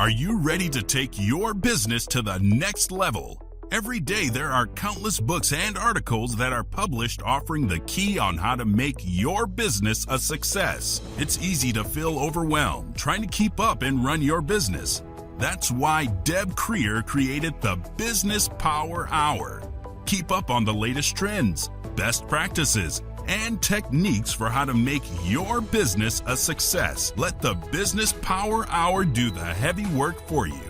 Are you ready to take your business to the next level? Every day there are countless books and articles that are published offering the key on how to make your business a success. It's easy to feel overwhelmed trying to keep up and run your business. That's why Deb Creer created the Business Power Hour. Keep up on the latest trends, best practices, and techniques for how to make your business a success. Let the Business Power Hour do the heavy work for you.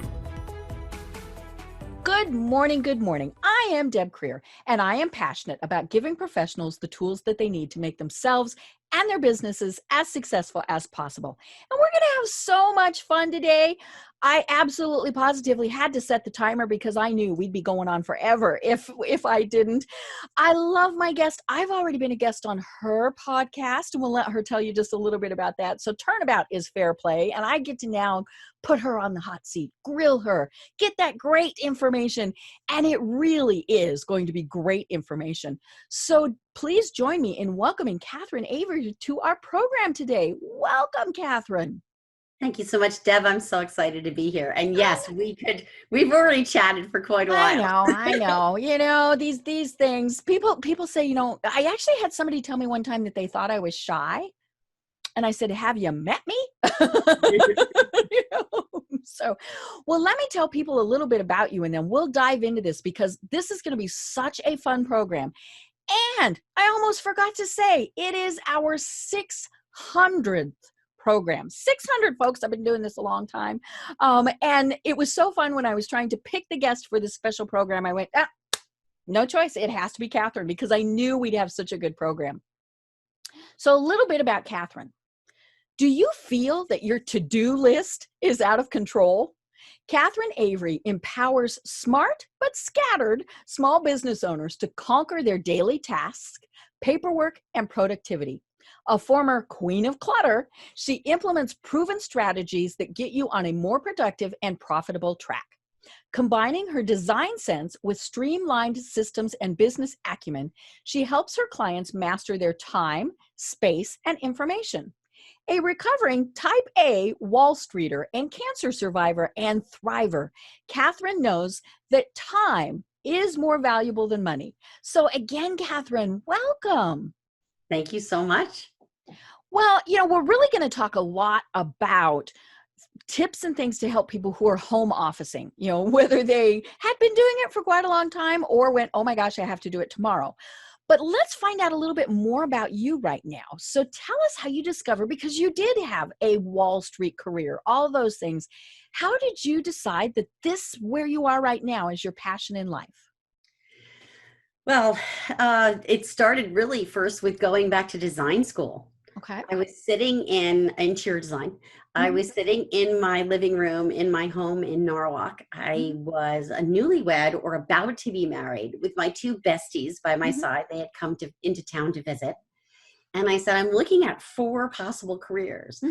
Good morning, good morning. I am Deb Creer, and I am passionate about giving professionals the tools that they need to make themselves and their businesses as successful as possible. And we're going to have so much fun today. I absolutely positively had to set the timer because I knew we'd be going on forever if I didn't. I love my guest. I've already been a guest on her podcast, and we'll let her tell you just a little bit about that. So turnabout is fair play, and I get to now put her on the hot seat, grill her, get that great information, and it really is going to be great information. So please join me in welcoming Catherine Avery to our program today. Welcome, Catherine. Thank you so much, Deb. I'm so excited to be here. And yes, we've already chatted for quite a while. I know. You know, these things, people say, you know, I actually had somebody tell me one time that they thought I was shy. And I said, have you met me? You know? So, well, let me tell people a little bit about you, and then we'll dive into this because this is going to be such a fun program. And I almost forgot to say, it is our 600th program. 600 folks. I've been doing this a long time. And it was so fun when I was trying to pick the guest for this special program. I went, no choice. It has to be Catherine because I knew we'd have such a good program. So a little bit about Catherine. Do you feel that your to-do list is out of control? Catherine Avery empowers smart but scattered small business owners to conquer their daily tasks, paperwork, and productivity. A former queen of clutter, she implements proven strategies that get you on a more productive and profitable track. Combining her design sense with streamlined systems and business acumen, she helps her clients master their time, space, and information. A recovering Type A Wall Streeter and cancer survivor and thriver, Catherine knows that time is more valuable than money. So again, Catherine, welcome. Thank you so much. Well, you know, we're really going to talk a lot about tips and things to help people who are home officing, you know, whether they had been doing it for quite a long time or went, oh my gosh, I have to do it tomorrow. But let's find out a little bit more about you right now. So tell us how you discovered, because you did have a Wall Street career, all those things. How did you decide that this, where you are right now, is your passion in life? Well, it started really first with going back to design school. Okay. I was sitting in interior design. I was sitting in my living room in my home in Norwalk. I was a newlywed or about to be married with my two besties by my side. They had come into town to visit. And I said, I'm looking at 4 possible careers.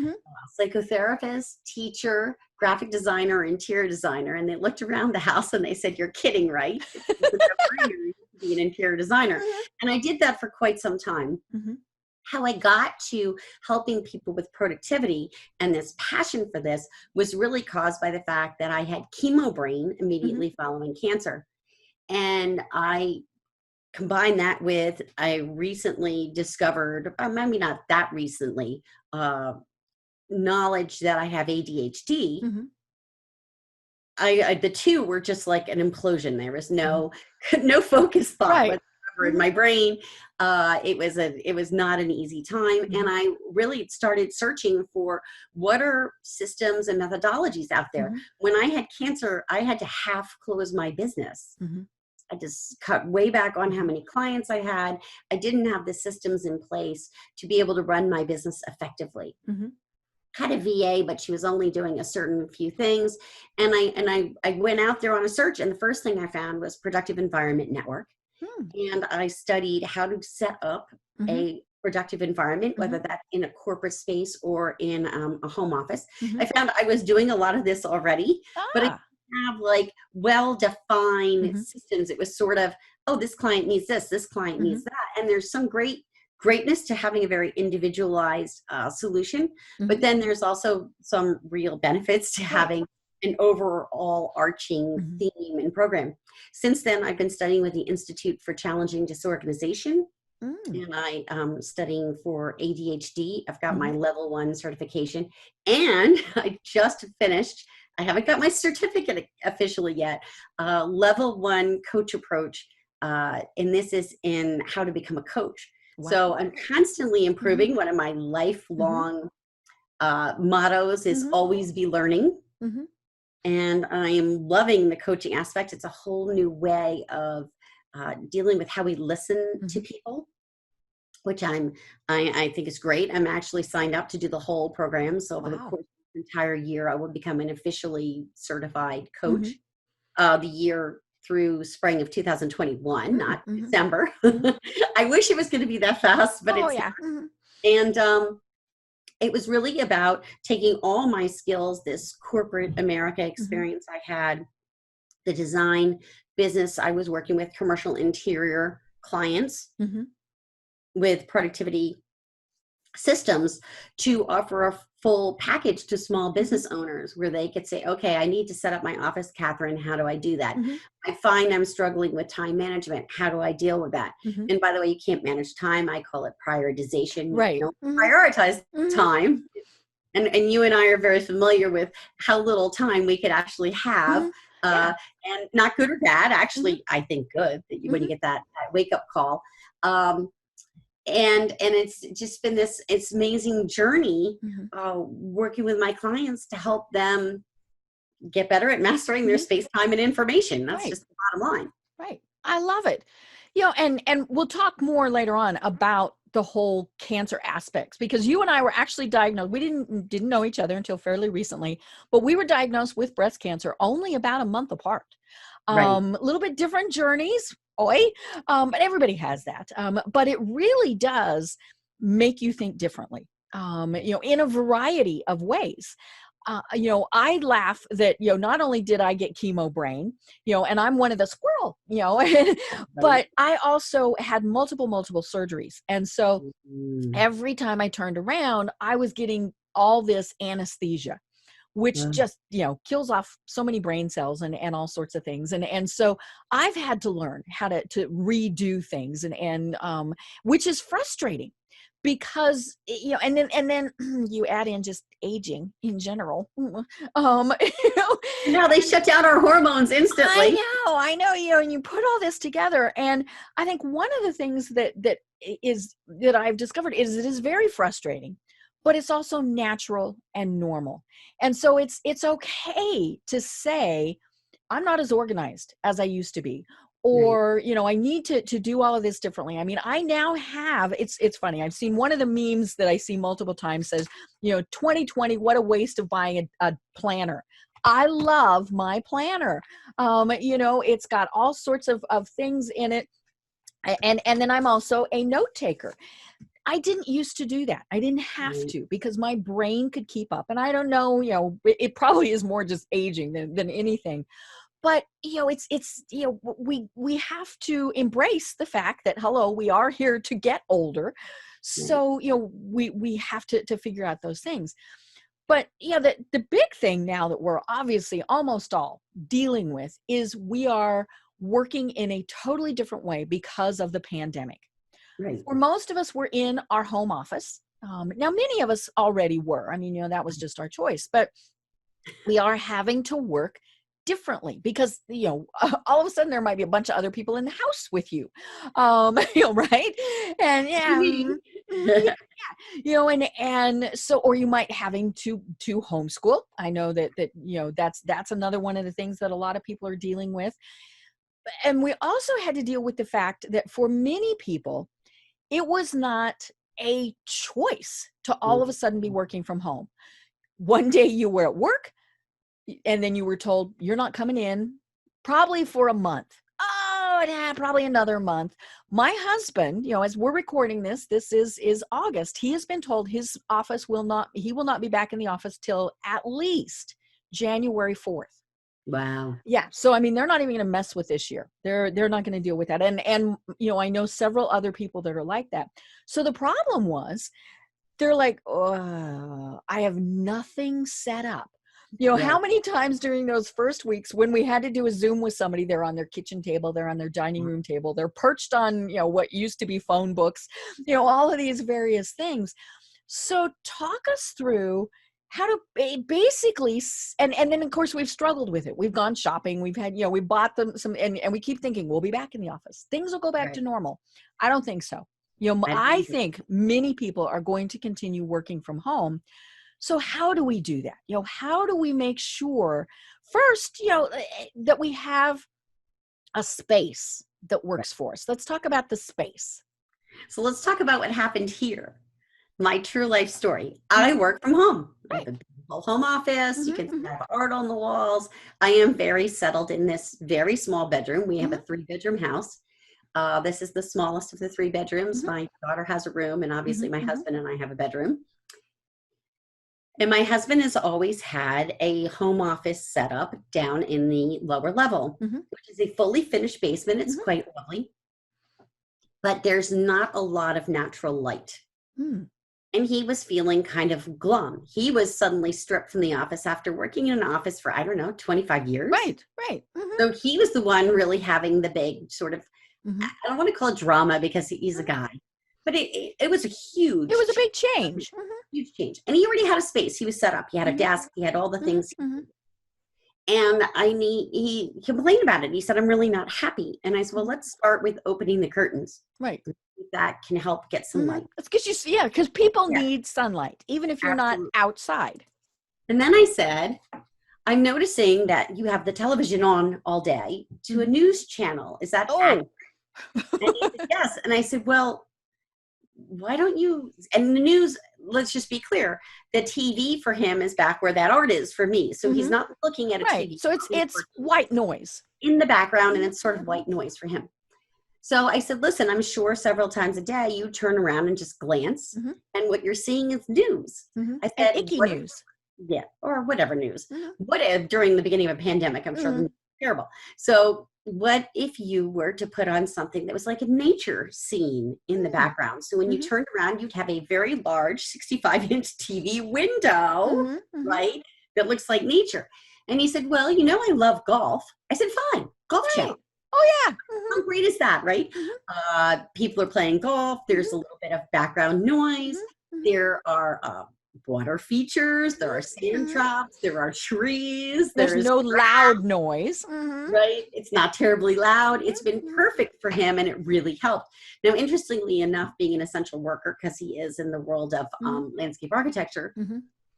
Psychotherapist, teacher, graphic designer, interior designer. And they looked around the house and they said, you're kidding, right? Be an interior designer. And I did that for quite some time. How I got to helping people with productivity and this passion for this was really caused by the fact that I had chemo brain immediately following cancer. And I combined that with, I recently discovered, maybe not that recently, knowledge that I have ADHD. The two were just like an implosion. There was no focused thought whatsoever in my brain. It was not an easy time. And I really started searching for what are systems and methodologies out there. When I had cancer, I had to half close my business. I just cut way back on how many clients I had. I didn't have the systems in place to be able to run my business effectively. Had a VA, but she was only doing a certain few things. And I went out there on a search, and the first thing I found was Productive Environment Network. And I studied how to set up a productive environment, whether that's in a corporate space or in a home office. I found I was doing a lot of this already, but I didn't have like well-defined systems. It was sort of, oh, this client needs this client needs that. And there's some greatness to having a very individualized solution, but then there's also some real benefits to having an overall arching Mhm. theme and program. Since then, I've been studying with the Institute for Challenging Disorganization, Mm. and I studying for ADHD. I've got my Mhm. level 1 certification, and I just finished. I haven't got my certificate officially yet. Level 1 coach approach, and this is in how to become a coach. Wow. So I'm constantly Mhm. improving. One of my Mhm. lifelong mottos is Mhm. always be learning. Mhm. And I am loving the coaching aspect. It's a whole new way of dealing with how we listen to Mhm. people, which I think is great. I'm actually signed up to do the whole program. So over the Wow. course of the entire year, I will become an officially certified Mhm. coach. The year through spring of 2021, Mm. not Mhm. December. Mhm. I wish it was going to be that fast, but Oh, it's yeah. not. Mhm. And it was really about taking all my skills, this corporate America Mhm. experience I had, the design business I was working with, commercial interior clients Mhm. with productivity systems, to offer a full package to small Mhm. business owners where they could say, okay, I need to set up my office, Catherine. How do I do that? Mhm. I find I'm struggling with time management. How do I deal with that? Mhm. And by the way, you can't manage time. I call it prioritization. You Right. don't Mhm. prioritize Mhm. time. And you and I are very familiar with how little time we could actually have, Mhm. Yeah. uh, and not good or bad. Mhm. Actually, I think good that when you Mhm. get that wake up call. Um, and it's just been this amazing journey, Mhm. working with my clients to help them get better at mastering their Mhm. space, time, and information. That's Right. just the bottom line. Right. I love it. And we'll talk more later on about the whole cancer aspects, because you and I were actually diagnosed. We didn't know each other until fairly recently, but we were diagnosed with breast cancer only about a month apart. Right. A little bit different journeys, but everybody has that. But it really does make you think differently. In a variety of ways. I laugh that, not only did I get chemo brain, and I'm one of the squirrel, Right. but I also had multiple surgeries. And so Mm. every time I turned around, I was getting all this anesthesia, which Uh, just, kills off so many brain cells and all sorts of things. And so I've had to learn how to redo things, and which is frustrating because, and then you add in just aging in general. You know, and now they shut down our hormones instantly. I know, and you put all this together, and I think one of the things that I've discovered is it is very frustrating, but it's also natural and normal. And so it's okay to say, I'm not as organized as I used to be. Right. Or, I need to do all of this differently. I mean, I now have, it's funny. I've seen one of the memes that I see multiple times says, 2020, what a waste of buying a planner. I love my planner. It's got all sorts of things in it. And then I'm also a note taker. I didn't used to do that. I didn't have Right. to, because my brain could keep up. And I don't know, it probably is more just aging than anything. But we have to embrace the fact that, hello, we are here to get older. Right. So we have to figure out those things. But the big thing now that we're obviously almost all dealing with is we are working in a totally different way because of the pandemic. Right. For most of us, we're in our home office. Now, many of us already were. I mean, that was just our choice. But we are having to work differently because, all of a sudden there might be a bunch of other people in the house with you, right? And yeah, Me. yeah, and so, or you might having to homeschool. I know that's another one of the things that a lot of people are dealing with. And we also had to deal with the fact that for many people, it was not a choice to all of a sudden be working from home. One day you were at work, and then you were told you're not coming in probably for a month. Oh, yeah, probably another month. My husband, as we're recording this is August. He has been told his office he will not be back in the office till at least January 4th. Wow. Yeah. So, I mean, they're not even going to mess with this year. They're not going to deal with that. And I know several other people that are like that. So the problem was, they're like, oh, I have nothing set up. You know, Yeah. how many times during those first weeks when we had to do a Zoom with somebody, they're on their kitchen table, they're on their dining room table, they're perched on, you know, what used to be phone books, you know, all of these various things. So talk us through how to basically, and then of course we've struggled with it. We've gone shopping. We've had, you know, we bought them some, and we keep thinking we'll be back in the office. Things will go back Right. to normal. I don't think so. You know, I think many people are going to continue working from home. So how do we do that? You know, how do we make sure first, you know, that we have a space that works for us? Let's talk about the space. So let's talk about what happened here. My true life story. I work from home. I have a beautiful home office. You can have art on the walls. I am very settled in this very small bedroom. We have a 3-bedroom house. This is the smallest of the 3 bedrooms. My daughter has a room, and obviously my husband and I have a bedroom. And my husband has always had a home office set up down in the lower level, which is a fully finished basement. It's quite lovely, but there's not a lot of natural light. And he was feeling kind of glum. He was suddenly stripped from the office after working in an office for, I don't know, 25 years. Right. So he was the one really having the big sort of, I don't want to call it drama because he's a guy, but it was a huge. It was a big change. Huge change. And he already had a space. He was set up. He had a desk. He had all the things. And he complained about it. He said, I'm really not happy. And I said, well, let's start with opening the curtains. Right. That can help get some light. That's because because people need sunlight, even if you're not outside. And then I said, I'm noticing that you have the television on all day to a news channel. Is that accurate? And he said, yes. And I said, well, why don't you, and the news, let's just be clear, the TV for him is back where that art is for me. So he's not looking at a TV. So it's white noise in the background, and it's sort of white noise for him. So I said, listen, I'm sure several times a day you turn around and just glance, and what you're seeing is news. I said, and icky news. Yeah, or whatever news. What if during the beginning of a pandemic, I'm sure the news was terrible. So what if you were to put on something that was like a nature scene in the background? So when you turned around, you'd have a very large 65-inch TV window, right, that looks like nature. And he said, well, you know, I love golf. I said, fine, golf channel. Oh, yeah. How great is that, right? People are playing golf. There's a little bit of background noise. There are water features. There are sand traps. There are trees. There's no loud noise. Right? It's not terribly loud. It's been perfect for him, and it really helped. Now, interestingly enough, being an essential worker, because he is in the world of landscape architecture,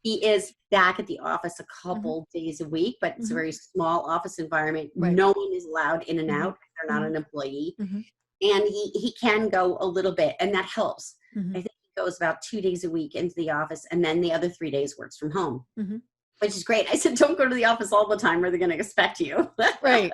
he is back at the office a couple days a week, but it's a very small office environment. No one is allowed in and out. They're not an employee. And he can go a little bit, and that helps. I think he goes about 2 days a week into the office, and then the other 3 days works from home. Which is great. I said, don't go to the office all the time or they're going to expect you. Right.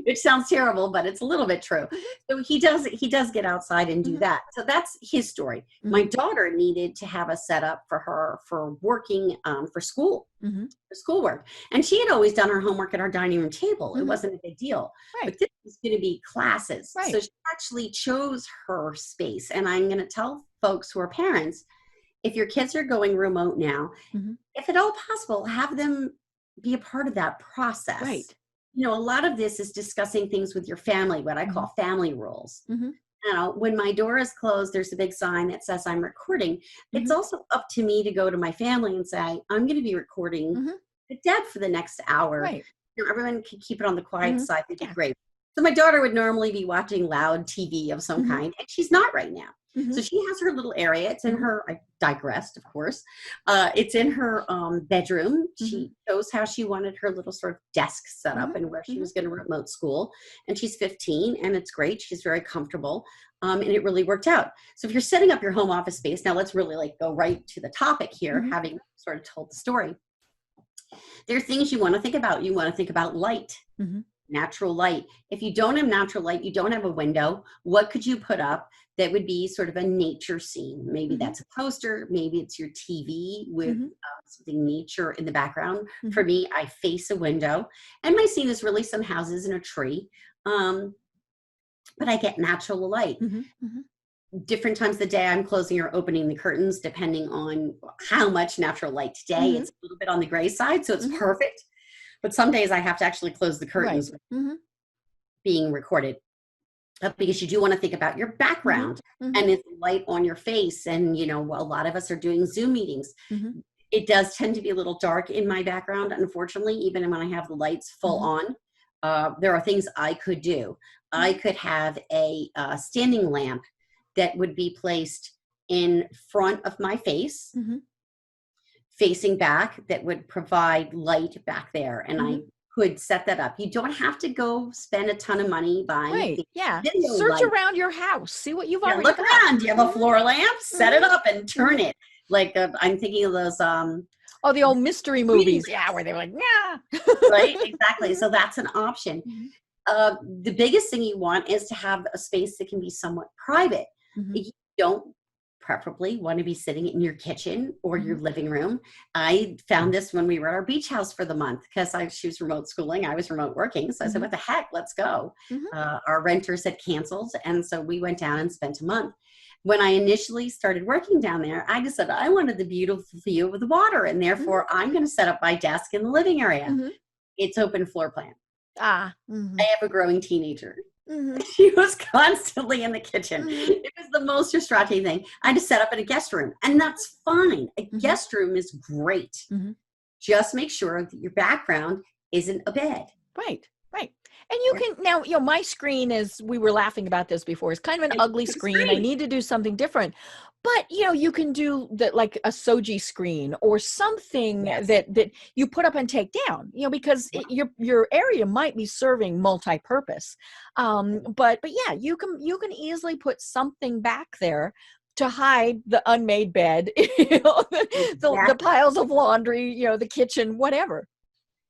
Which sounds terrible, but it's a little bit true. So he does get outside and do that. So that's his story. My daughter needed to have a setup for her for working for school, for schoolwork. And she had always done her homework at our dining room table. It wasn't a big deal. But this was going to be classes. So she actually chose her space. And I'm going to tell folks who are parents, if your kids are going remote now, if at all possible, have them be a part of that process. Right. You know, a lot of this is discussing things with your family, what I call family rules. You know, when my door is closed, there's a big sign that says I'm recording. It's also up to me to go to my family and say, I'm going to be recording the Deb for the next hour. Right. You know, everyone can keep it on the quiet side. It'd be great. So my daughter would normally be watching loud TV of some kind, and she's not right now. So she has her little area. It's in her, I digressed, of course. It's in her bedroom. She chose how she wanted her little sort of desk set up and where she was going to remote school. And she's 15, and it's great. She's very comfortable, and it really worked out. So if you're setting up your home office space, now let's really like go right to the topic here, having sort of told the story. There are things you want to think about. You want to think about light. Natural light. If you don't have natural light, you don't have a window, what could you put up that would be sort of a nature scene? Maybe that's a poster. Maybe it's your TV with something nature in the background. For me, I face a window, and my scene is really some houses and a tree. But I get natural light. different times of the day, I'm closing or opening the curtains depending on how much natural light. Today, Mhm. it's a little bit on the gray side, so it's Mhm. perfect. But some days I have to actually close the Right. curtains Mhm. being recorded, because you do want to think about your Mhm. background Mhm. and it's light on your face. And, a lot of us are doing Zoom meetings. Mhm. It does tend to be a little dark in my background, unfortunately, even when I have the lights full Mhm. on. There are things I could do. I Mhm. could have a standing lamp that would be placed in front of my face, Mhm. facing back, that would provide light back there. And I Mhm. could set that up. You don't have to go spend a ton of money buying Right. Yeah. video Search light. around your house. See what you've Yeah, already look got. around. Do you have a Mhm. floor lamp? Set it Mhm. up and turn Mhm. it. Like I'm thinking of those Oh, the old mystery reading movies. Yeah, lamps, where they were like, yeah. right? Exactly. Mhm. So that's an option. Mhm. The biggest thing you want is to have a space that can be somewhat private. Mhm. You don't preferably want to be sitting in your kitchen or your Mhm. living room. I found this when we were at our beach house for the month, because she was remote schooling, I was remote working. So I said, Mhm. what the heck, let's go. Mhm. Our renters had canceled. And so we went down and spent a month. When I initially started working down there, I just said, I wanted the beautiful view of the water. And Mhm. therefore, I'm going to set up my desk in the living area. Mhm. It's open floor plan. Ah. I Mhm. have a growing teenager. Mhm. She was constantly in the kitchen. Mhm. It was the most distracting thing. I just set up in a guest room, and that's fine. A Mhm. guest room is great. Mhm. Just make sure that your background isn't a bed. Right. Right. And you can now, my screen is, we were laughing about this before, it's kind of an ugly It's screen. I great. need to do something different. But, you can do that, like a Soji screen or something Yes. that you put up and take down, because your area might be serving multi-purpose. But yeah, you can easily put something back there to hide the unmade bed, the Exactly. piles of laundry, the kitchen, whatever.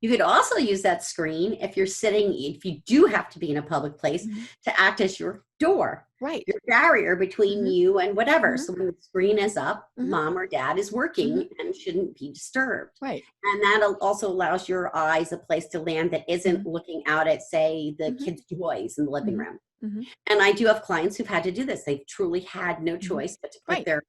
You could also use that screen if you're sitting, if you do have to be in a public place, Mhm. to act as your door, Right. your barrier between Mhm. you and whatever. Mhm. So when the screen is up, Mhm. mom or dad is working Mhm. and shouldn't be disturbed. Right. And that also allows your eyes a place to land that isn't Mhm. looking out at, say, the Mhm. kids' toys in the living Mhm. room. Mhm. And I do have clients who've had to do this. They've truly had no Mhm. choice but to put Right. their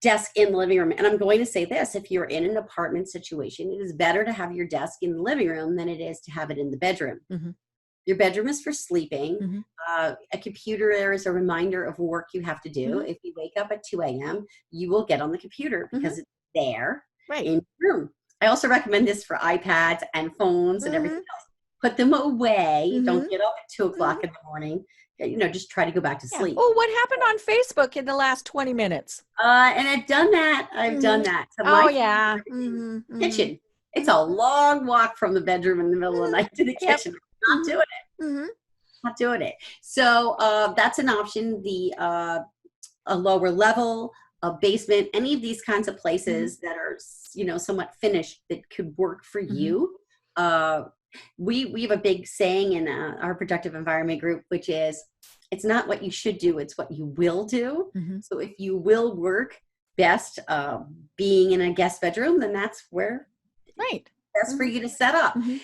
desk in the living room. And I'm going to say this: if you're in an apartment situation, it is better to have your desk in the living room than it is to have it in the bedroom. Mhm. Your bedroom is for sleeping. Mhm. A computer there is a reminder of work you have to do. Mhm. If you wake up at 2 a.m., you will get on the computer Mhm. because it's there Right. in your room. I also recommend this for iPads and phones and everything Mhm. else. Put them away. Don't Mhm. get up at 2 Mhm. o'clock in the morning. Just try to go back to Yeah. sleep. Oh, what happened on Facebook in the last 20 minutes? And I've done that. I've done Mhm. that. So Oh, my yeah. favorite is Mhm. Mhm. kitchen. It's a Mhm. long walk from the bedroom in the middle of the Mhm. night to the Yep. kitchen. Not Mhm. doing it. Mhm. Not doing it. So that's an option. A lower level, a basement, any of these kinds of Mhm. places that are somewhat finished that could work for Mhm. you. Uh, we have a big saying in our productive environment group, which is, it's not what you should do, it's what you will do. Mhm. So if you will work best being in a guest bedroom, then that's where Right. best for Mhm. you to set up. Mhm.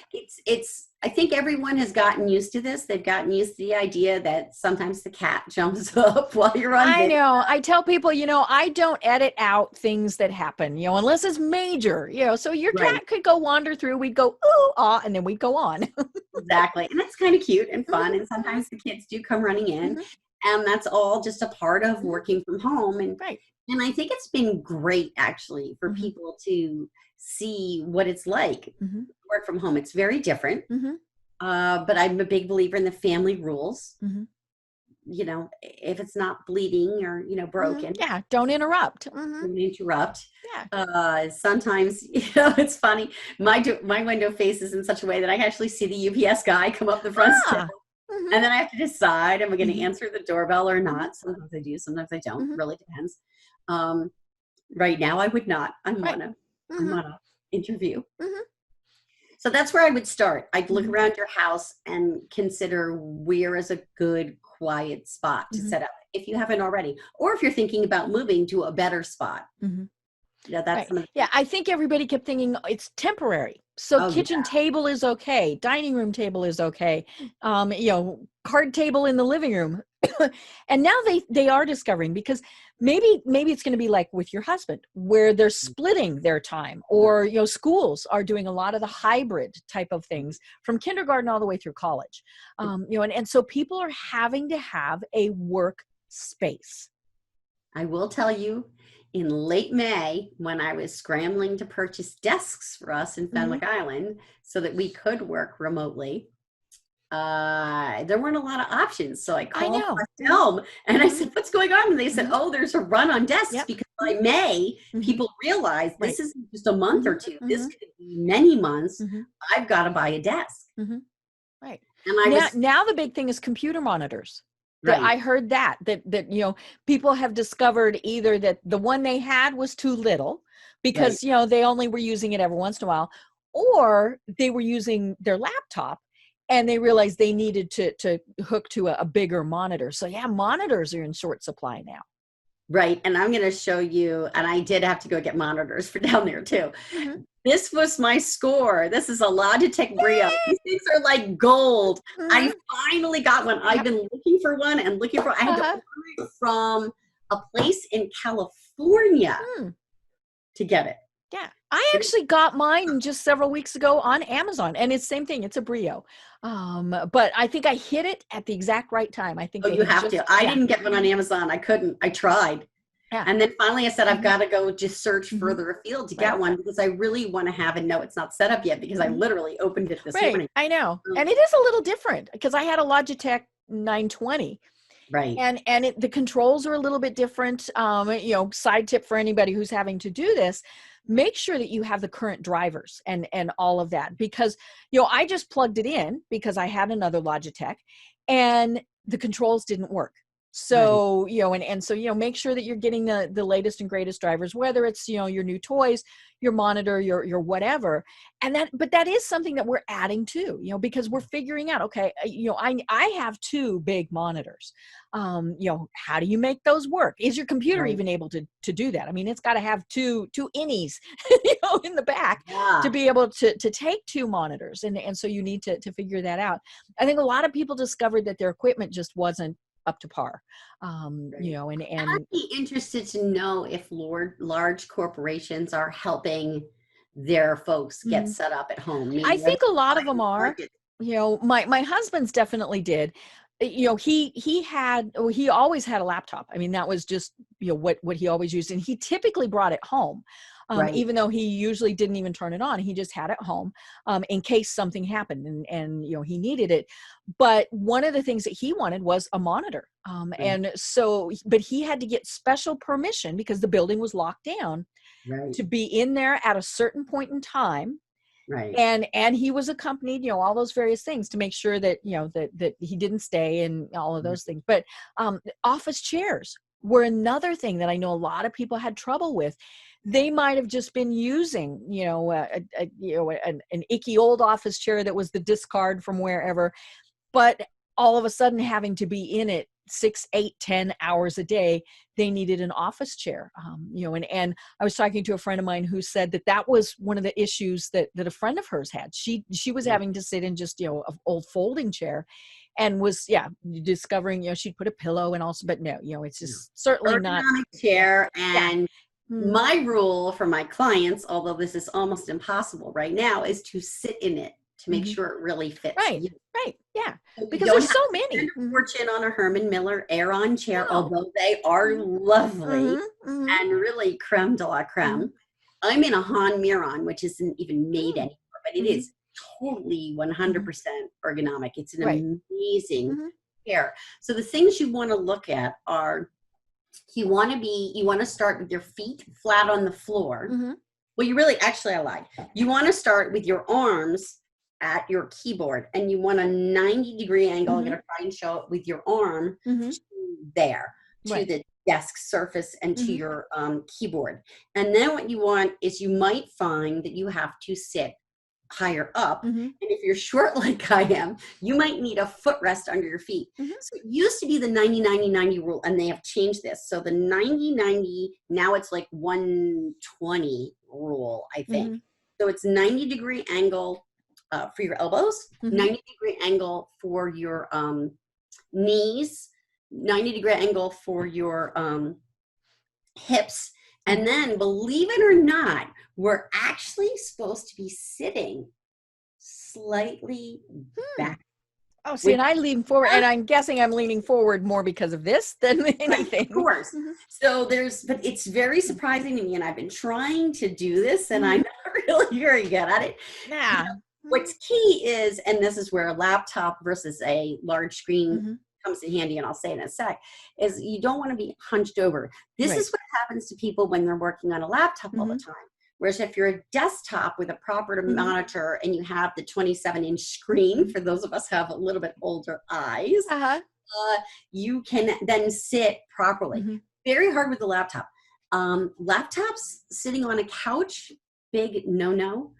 It's I think everyone has gotten used to this. They've gotten used to the idea that sometimes the cat jumps up while you're on I video. know. I tell people, I don't edit out things that happen, unless it's major, so your Right. cat could go wander through, we'd go, ooh, ah, and then we'd go on. Exactly. And it's kind of cute and fun. Mhm. And sometimes the kids do come running in. Mhm. And that's all just a part of Mhm. working from home. Right. And I think it's been great actually for Mhm. people to see what it's like to Mhm. work from home. It's very different. Mhm. But I'm a big believer in the family rules. Mhm. If it's not bleeding or, Mhm. broken, Yeah. Don't interrupt. Mhm. don't interrupt. Yeah. Sometimes, it's funny. My window faces in such a way that I can actually see the UPS guy come up the front step. Ah. Mhm. And then I have to decide, am I going to Mhm. answer the doorbell or Mhm. not? Sometimes I do, sometimes I don't. Mhm. Really depends. Um, right now, I would not. Right. I'm Mhm. on a interview. Mhm. So that's where I would start. I'd look Mhm. around your house and consider where is a good, quiet spot to Mhm. set up if you haven't already, or if you're thinking about moving to a better spot. Mhm. That's Right. some of Yeah, I think everybody kept thinking it's temporary. So oh kitchen yeah, table is okay, dining room table is okay, card table in the living room. And now they are discovering, because maybe it's going to be like with your husband, where they're splitting their time, or schools are doing a lot of the hybrid type of things from kindergarten all the way through college. And so people are having to have a work space. I will tell you, in late May, when I was scrambling to purchase desks for us in Fenwick Island so that we could work remotely, there weren't a lot of options. So I called Helm and I said, what's going on? And they said, oh, there's a run on desks because by May, people realize this isn't just a month or two. This could be many months. I've got to buy a desk. Right. And now the big thing is computer monitors. I heard that people have discovered either that the one they had was too little because, they only were using it every once in a while, or they were using their laptop and they realized they needed to hook to a bigger monitor. So monitors are in short supply now. Right. And I'm going to show you, and I did have to go get monitors for down there too. This was my score. This is a Logitech Brio. These things are like gold. I finally got one. I've been looking for one and looking for, I had to order it from a place in California to get it. Yeah. I actually got mine just several weeks ago on Amazon, and it's the same thing. It's a Brio. But I think I hit it at the exact right time. I think you have to. I didn't get one on Amazon. I couldn't. I tried. Yeah. And then finally I said, I've got to go just search further afield to get one, because I really want to have it. No, it's not set up yet, because I literally opened it this morning. I know. And it is a little different, because I had a Logitech 920. Right. And the controls are a little bit different. Side tip for anybody who's having to do this, make sure that you have the current drivers and all of that, because, I just plugged it in because I had another Logitech and the controls didn't work. So, so, make sure that you're getting the latest and greatest drivers, whether it's, your new toys, your monitor, your whatever. But that is something that we're adding to, because we're figuring out, okay, I have two big monitors. How do you make those work? Is your computer even able to do that? I mean, it's got to have two innies, in the back to be able to take two monitors. And so you need to figure that out. I think a lot of people discovered that their equipment just wasn't up to par, and I'd be interested to know if large corporations are helping their folks get set up at home. Maybe I think a lot of them are. My husband's definitely did. He always had a laptop. I mean, that was just what he always used, and he typically brought it home. Even though he usually didn't even turn it on, he just had it home in case something happened and he needed it. But one of the things that he wanted was a monitor. And so, but he had to get special permission because the building was locked down to be in there at a certain point in time. Right. And he was accompanied, all those various things to make sure that, that he didn't stay and all of those things. But office chairs were another thing that I know a lot of people had trouble with. They might have just been using, an icky old office chair that was the discard from wherever, but all of a sudden having to be in it 6, 8, 10 hours a day, they needed an office chair. And I was talking to a friend of mine who said that was one of the issues that a friend of hers had. She was having to sit in just, an old folding chair, and was discovering, she'd put a pillow and also, but no, it's just certainly not chair. And my rule for my clients, although this is almost impossible right now, is to sit in it to make sure it really fits. Right. Yeah. So because there's so many. Fortune on a Herman Miller Aeron chair, although they are lovely and really creme de la creme. I'm in a Han Miron, which isn't even made anymore, but it is totally 100% ergonomic. It's an amazing chair. So the things you want to look at are, you want to start with your feet flat on the floor. Well, you want to start with your arms at your keyboard, and you want a 90-degree angle. I'm going to try and show it with your arm to the desk surface and to your keyboard. And then what you want is, you might find that you have to sit higher up. And if you're short like I am, you might need a footrest under your feet. So it used to be the 90-90-90 rule, and they have changed this. So the 90-90, now it's like 120 rule, I think. So it's 90-degree angle for your elbows, 90-degree angle for your knees, 90-degree angle for your hips. And then, believe it or not, we're actually supposed to be sitting slightly back. Oh, see, and I lean forward, and I'm guessing I'm leaning forward more because of this than anything. Of course. So but it's very surprising to me, and I've been trying to do this, and I'm not really very good at it. Yeah. What's key is, and this is where a laptop versus a large screen comes in handy, and I'll say in a sec, is you don't want to be hunched over. This is what happens to people when they're working on a laptop all the time. Whereas if you're a desktop with a proper monitor and you have the 27-inch screen, for those of us who have a little bit older eyes, you can then sit properly. Very hard with the laptop. Laptops sitting on a couch, big no-no.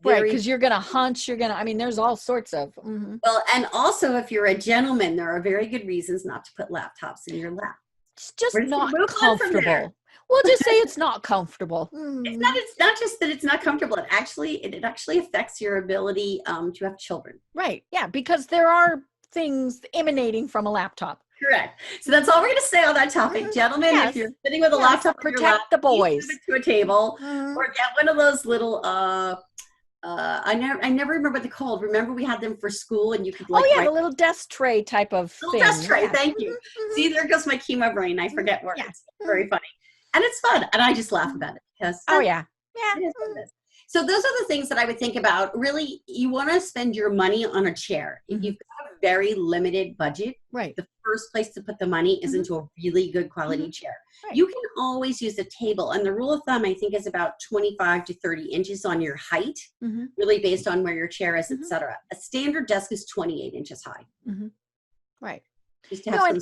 Right, because you're going to hunch, I mean, there's all sorts of. Well, and also if you're a gentleman, there are very good reasons not to put laptops in your lap. It's just not comfortable. We'll just say it's not comfortable. It's not just that it's not comfortable. It actually affects your ability to have children. Right. Yeah, because there are things emanating from a laptop. Correct. So that's all we're going to say on that topic. Gentlemen, if you're sitting with a laptop, protect the boys. Move it to a table or get one of those little I never remember what they're called. Remember we had them for school and you could the little desk tray type of thing. Desk tray, thank you. See, there goes my chemo brain. I forget words. It's very funny. And it's fun. And I just laugh about it because it is what it is. So those are the things that I would think about. Really, you want to spend your money on a chair. If you've got a very limited budget, the first place to put the money is into a really good quality chair. You can always use a table. And the rule of thumb, I think, is about 25 to 30 inches on your height, really based on where your chair is, et cetera. A standard desk is 28 inches high. Right. Just to have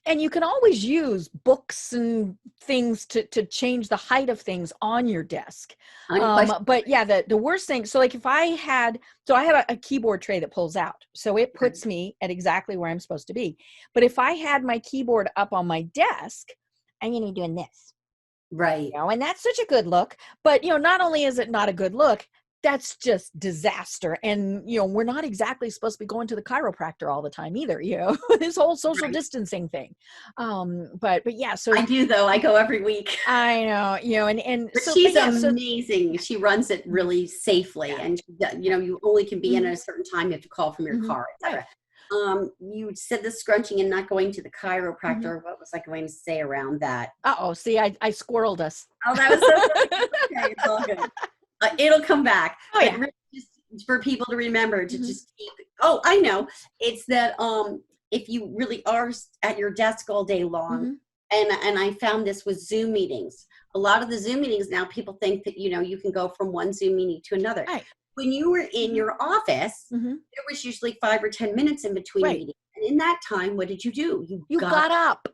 and you can always use books and things to change the height of things on your desk. But yeah, the worst thing, so like if I have a keyboard tray that pulls out. So it puts me at exactly where I'm supposed to be. But if I had my keyboard up on my desk, I'm going to be doing this. Right. And that's such a good look. But, not only is it not a good look, that's just disaster. And, we're not exactly supposed to be going to the chiropractor all the time either, this whole social distancing thing. But yeah, so I do though. I go every week. I know, and but she's amazing. She runs it really safely. And, you only can be in at a certain time. You have to call from your car, etc. You said the scrunching and not going to the chiropractor. What was I going to say around that? See, I squirreled us. Oh, that was so funny. Okay, it's all good. It'll come back. Really just for people to remember to just keep. Oh, I know. It's that if you really are at your desk all day long, and I found this with Zoom meetings. A lot of the Zoom meetings now, people think that you can go from one Zoom meeting to another. Right. When you were in your office, there was usually 5 or 10 minutes in between meetings, and in that time, what did you do? You got up.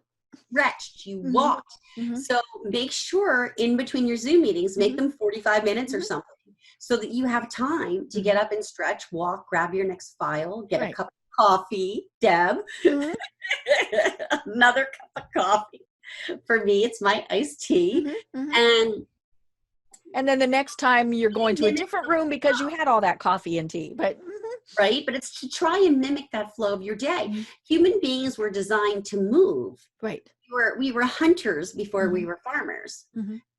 Stretched, you walked. So make sure in between your Zoom meetings, make them 45 minutes or something so that you have time to get up and stretch, walk, grab your next file, get a cup of coffee, Deb, another cup of coffee. For me, it's my iced tea. And then the next time you're going to a different room because you had all that coffee and tea, but it's to try and mimic that flow of your day. Human beings were designed to move. Right. We were hunters before we were farmers.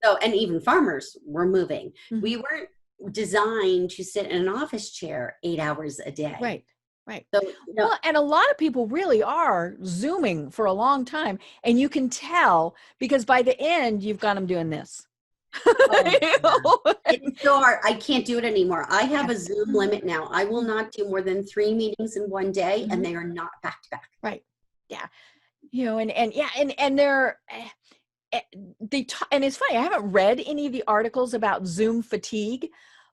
So, and even farmers were moving. We weren't designed to sit in an office chair 8 hours a day. Right. So, well, and a lot of people really are Zooming for a long time, and you can tell because by the end you've got them doing this. It's so hard. I can't do it anymore. I have a Zoom limit now. I will not do more than 3 meetings in one day, and they are not back to back. Right. Yeah. And they're and it's funny. I haven't read any of the articles about Zoom fatigue,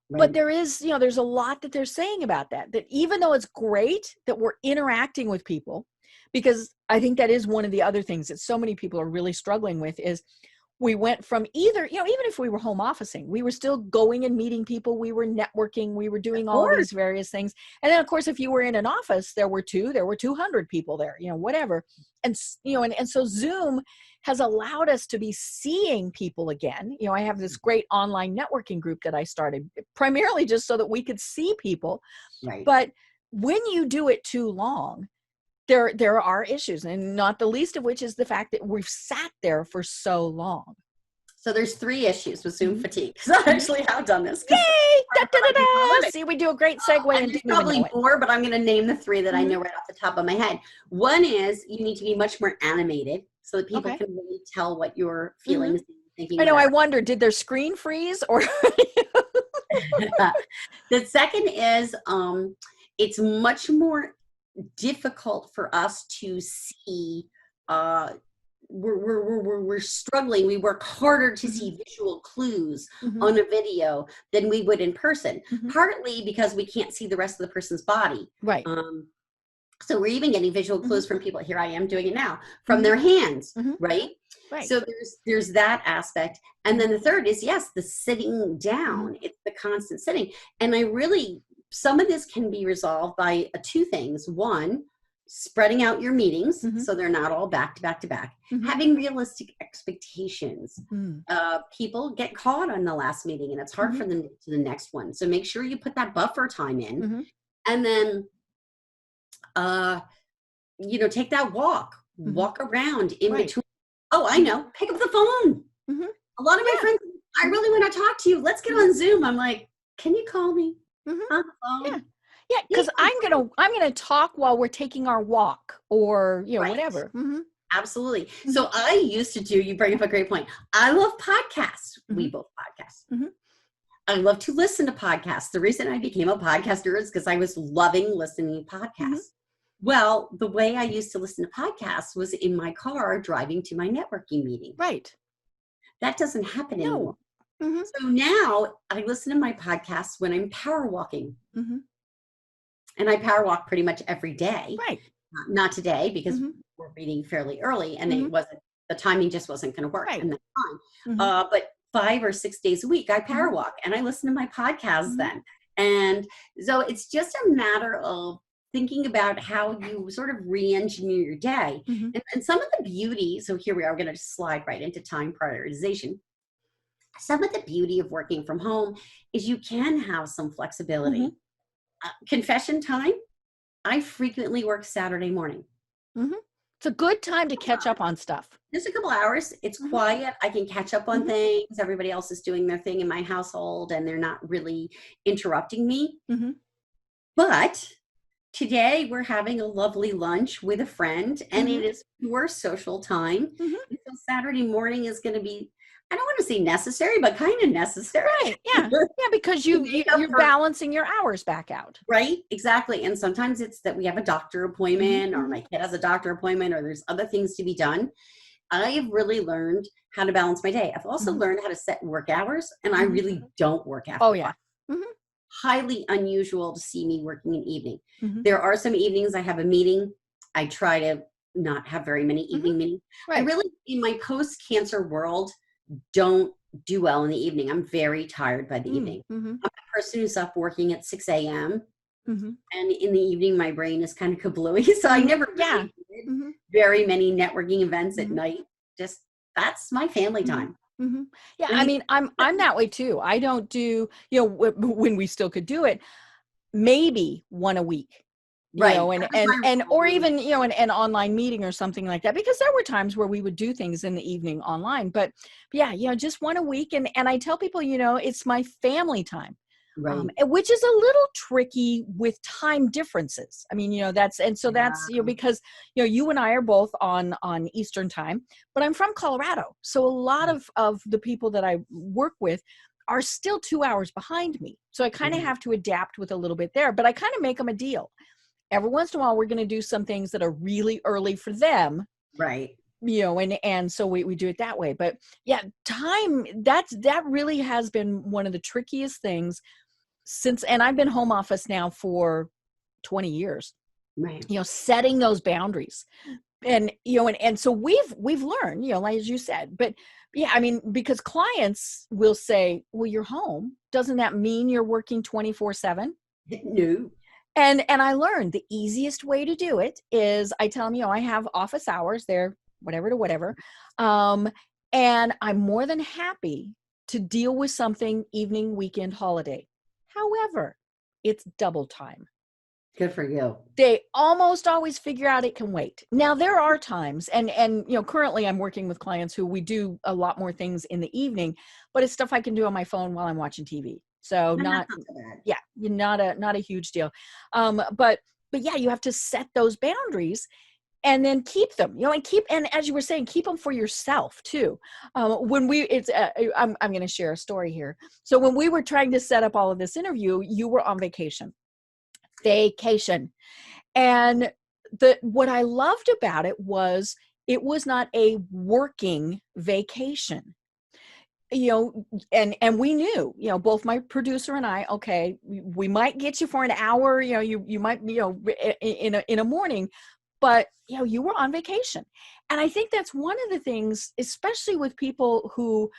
but there is, there's a lot that they're saying about that even though it's great that we're interacting with people, because I think that is one of the other things that so many people are really struggling with is we went from either, even if we were home officing, we were still going and meeting people, we were networking, we were doing all these various things. And then of course, if you were in an office, there were 200 people there, whatever. And, and so Zoom has allowed us to be seeing people again. I have this great online networking group that I started primarily just so that we could see people. Right. But when you do it too long, there are issues, and not the least of which is the fact that we've sat there for so long. So there's 3 issues with Zoom fatigue. So I actually have done this. Yay! Da, da, da, da. See, we do a great segue and there's probably more, but I'm going to name the 3 that I know right off the top of my head. One is you need to be much more animated so that people can really tell what you're feeling, thinking. I know. I wonder, did their screen freeze or? The second is it's much more difficult for us to see. We're struggling. We work harder to see visual clues on a video than we would in person, partly because we can't see the rest of the person's body. Right. So we're even getting visual clues from people. Here I am doing it now, from their hands, right? Right. So there's that aspect. And then the third is, yes, the sitting down. It's the constant sitting. And some of this can be resolved by 2 things. One, spreading out your meetings so they're not all back to back to back. Having realistic expectations. People get caught on the last meeting and it's hard for them to get to the next one. So make sure you put that buffer time in. And then, take that walk around in between. Oh, I know. Pick up the phone. A lot of my friends, I really want to talk to you. Let's get on Zoom. I'm like, can you call me on the phone? Yeah, because I'm gonna talk while we're taking our walk, or whatever. Absolutely. So I used to do. You bring up a great point. I love podcasts. We both podcast. I love to listen to podcasts. The reason I became a podcaster is because I was loving listening to podcasts. Well, the way I used to listen to podcasts was in my car driving to my networking meeting. Right. That doesn't happen anymore. So now I listen to my podcasts when I'm power walking. And I power walk pretty much every day. Right. Not today because we're meeting fairly early and the timing just wasn't going to work. Right. And that's fine. But 5 or 6 days a week, I power walk and I listen to my podcasts then. And so it's just a matter of thinking about how you sort of re-engineer your day. And some of the beauty, so here we are, going to slide right into time prioritization. Some of the beauty of working from home is you can have some flexibility. Confession time, I frequently work Saturday morning. It's a good time to catch up on stuff. Just a couple hours. It's quiet. I can catch up on things. Everybody else is doing their thing in my household and they're not really interrupting me. But today we're having a lovely lunch with a friend and it is pure social time. So Saturday morning is going to be, I don't want to say necessary, but kind of necessary. Right. Yeah. Yeah. Because you're balancing your hours back out. Right. Exactly. And sometimes it's that we have a doctor appointment or my kid has a doctor appointment or there's other things to be done. I have really learned how to balance my day. I've also learned how to set work hours and I really don't work after. Oh, yeah. Highly unusual to see me working an evening. There are some evenings I have a meeting. I try to not have very many evening meetings. I really, in my post-cancer world, don't do well in the evening. I'm very tired by the evening. I'm a person who's up working at 6 a.m. And in the evening, my brain is kind of kablooey. So I never really did very many networking events at night. Just that's my family time. Yeah. I mean, I'm that way too. I don't do, when we still could do it, maybe one a week. Or even, an online meeting or something like that, because there were times where we would do things in the evening online, but just one a week. And I tell people, it's my family time, which is a little tricky with time differences. I mean, that's because, you and I are both on Eastern time, but I'm from Colorado. So a lot of the people that I work with are still 2 hours behind me. So I kind of have to adapt with a little bit there, but I kind of make them a deal. Every once in a while, we're going to do some things that are really early for them. Right. And so we do it that way. But yeah, time, that really has been one of the trickiest things and I've been home office now for 20 years, right. Setting those boundaries and so we've learned, like as you said, but yeah, I mean, because clients will say, well, you're home. Doesn't that mean you're working 24/7? No. And I learned the easiest way to do it is I tell them, I have office hours there, whatever to whatever. And I'm more than happy to deal with something evening, weekend, holiday. However, it's double time. Good for you. They almost always figure out it can wait. Now there are times, and currently I'm working with clients who we do a lot more things in the evening, but it's stuff I can do on my phone while I'm watching TV. So not so bad. yeah, not a huge deal. But yeah, you have to set those boundaries and then keep them, and as you were saying, keep them for yourself too. I'm going to share a story here. So when we were trying to set up all of this interview, you were on vacation. And what I loved about it was not a working vacation. And we knew, both my producer and I, okay, we might get you for an hour, you might, in a morning, but you were on vacation. And I think that's one of the things, especially with people who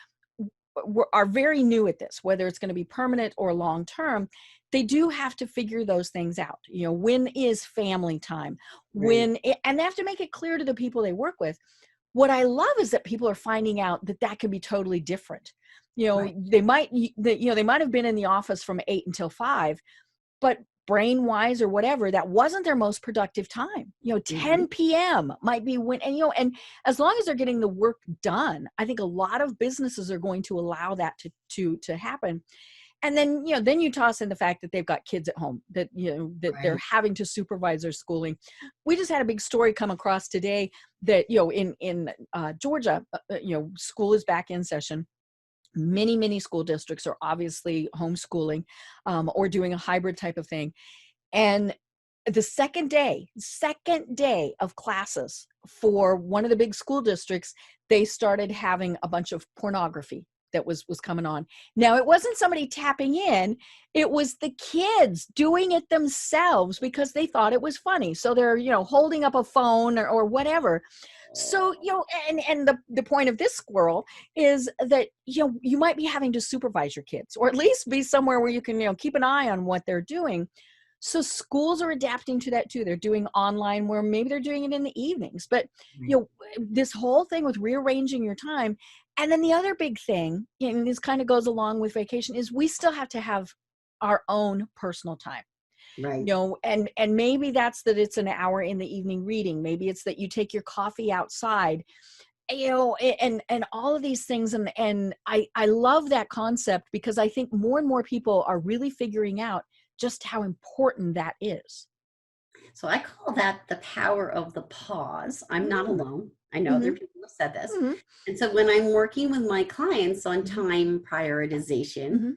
are very new at this, whether it's going to be permanent or long-term, they do have to figure those things out. When is family time? And they have to make it clear to the people they work with. What I love is that people are finding out that can be totally different. They might have been in the office from 8 until 5, but brain wise or whatever, that wasn't their most productive time. 10 p.m. might be when, and as long as they're getting the work done, I think a lot of businesses are going to allow that to happen. And then, then you toss in the fact that they've got kids at home, that, that they're having to supervise their schooling. We just had a big story come across today that, in Georgia, school is back in session. Many school districts are obviously homeschooling or doing a hybrid type of thing. And the second day of classes for one of the big school districts, they started having a bunch of pornography that was coming on. Now, it wasn't somebody tapping in, it was the kids doing it themselves because they thought it was funny. So they're, holding up a phone or whatever. So, and the point of this squirrel is that, you might be having to supervise your kids, or at least be somewhere where you can, keep an eye on what they're doing. So schools are adapting to that too. They're doing online, where maybe they're doing it in the evenings, but this whole thing with rearranging your time. And then the other big thing, and this kind of goes along with vacation, is we still have to have our own personal time. Right. And maybe that's that it's an hour in the evening reading. Maybe it's that you take your coffee outside, and all of these things. And I love that concept, because I think more and more people are really figuring out just how important that is. So I call that the power of the pause. I'm not alone. I know other people have said this. And so when I'm working with my clients on time prioritization,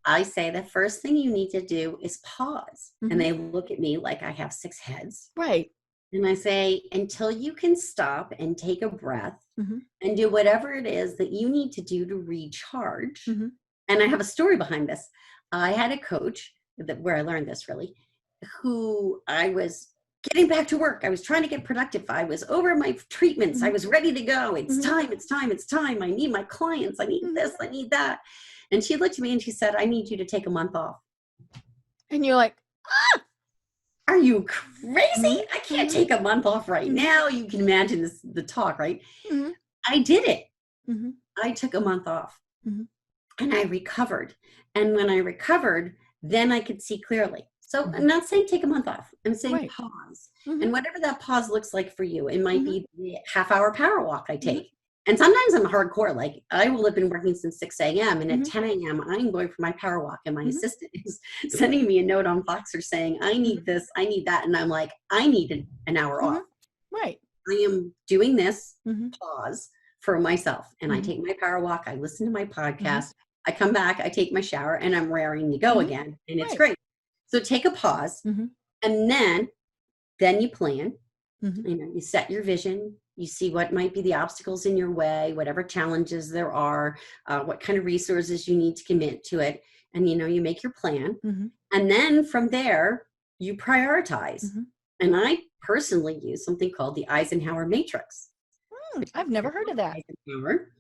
I say the first thing you need to do is pause. And they look at me like I have 6 heads. Right. And I say, until you can stop and take a breath and do whatever it is that you need to do to recharge. And I have a story behind this. I had a coach where I learned this, really, who I was getting back to work. I was trying to get productive. I was over my treatments. I was ready to go. It's time. I need my clients. I need this. I need that. And she looked at me and she said, I need you to take a month off. And you're like, are you crazy? I can't take a month off right now. You can imagine the talk, right? I did it. I took a month off and I recovered. And when I recovered, then I could see clearly. So I'm not saying take a month off. I'm saying pause. And whatever that pause looks like for you, it might be the half-hour power walk I take. And sometimes I'm hardcore. Like, I will have been working since 6 a.m. and at 10 a.m. I'm going for my power walk, and my assistant is sending me a note on Voxer saying, I need this, I need that. And I'm like, I need an hour off. Right. I am doing this pause for myself. And I take my power walk. I listen to my podcast. I come back, I take my shower, and I'm raring to go again. And it's great. So take a pause, and then you plan. You set your vision. You see what might be the obstacles in your way, whatever challenges there are, what kind of resources you need to commit to it. And, you make your plan. And then from there, you prioritize. And I personally use something called the Eisenhower Matrix. I've never heard of that. Eisenhower.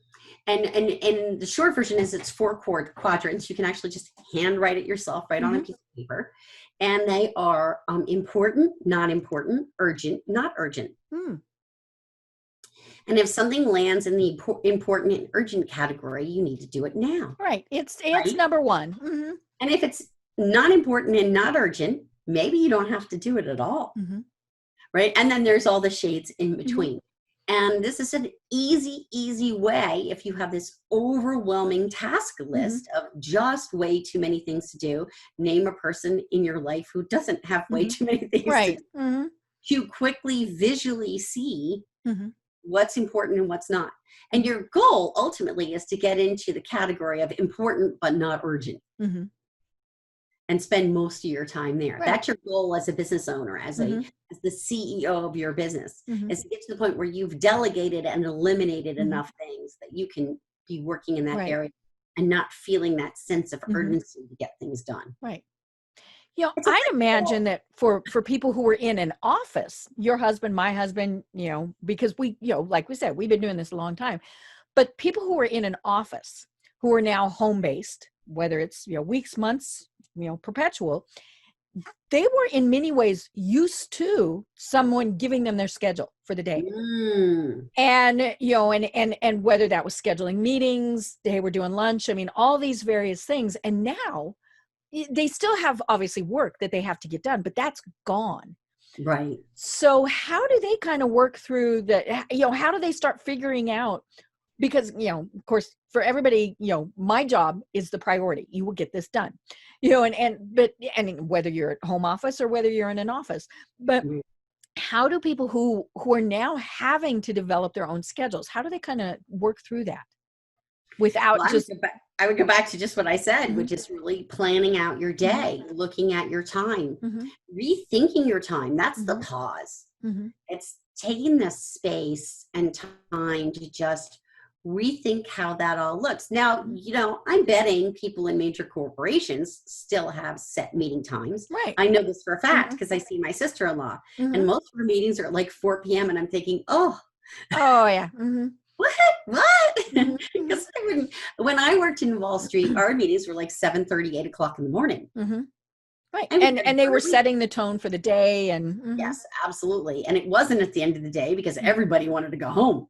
And the short version is it's 4 quadrants. You can actually just handwrite it yourself, right on a piece of paper. And they are important, not important, urgent, not urgent. And if something lands in the important and urgent category, you need to do it now. Right. It's number 1. And if it's not important and not urgent, maybe you don't have to do it at all. Mm-hmm. Right? And then there's all the shades in Mm-hmm. between. And this is an easy way if you have this overwhelming task list of just way too many things to do. Name a person in your life who doesn't have way too many things Right. to do. To quickly visually see what's important and what's not. And your goal ultimately is to get into the category of important but not urgent. And spend most of your time there. Right. That's your goal as a business owner, as the CEO of your business, is to get to the point where you've delegated and eliminated enough things that you can be working in that area and not feeling that sense of urgency to get things done. Right. You know, I'd imagine that for people who are in an office, your husband, my husband, you know, because we, you know, like we said, we've been doing this a long time, but people who are in an office who are now home-based, whether it's, you know, weeks, months, you know, perpetual, they were in many ways used to someone giving them their schedule for the day. And, you know, and whether that was scheduling meetings, they were doing lunch, I mean, all these various things. And now they still have obviously work that they have to get done, but that's gone. Right. So how do they kind of work through you know, how do they start figuring out? Because, you know, of course, for everybody, you know, my job is the priority. You will get this done, you know, and whether you're at home office or whether you're in an office, but how do people who are now having to develop their own schedules, how do they kind of work through that without I would go back to just what I said, which is really planning out your day, looking at your time, rethinking your time. That's the pause. It's taking the space and time to just rethink how that all looks. Now, you know, I'm betting people in major corporations still have set meeting times. Right. I know this for a fact because I see my sister-in-law and most of her meetings are at like 4 p.m. and I'm thinking, oh yeah. What? Because when I worked in Wall Street, our meetings were like 7:30, 8 o'clock in the morning. Right. And they were setting the tone for the day. And yes, absolutely. And it wasn't at the end of the day because everybody wanted to go home.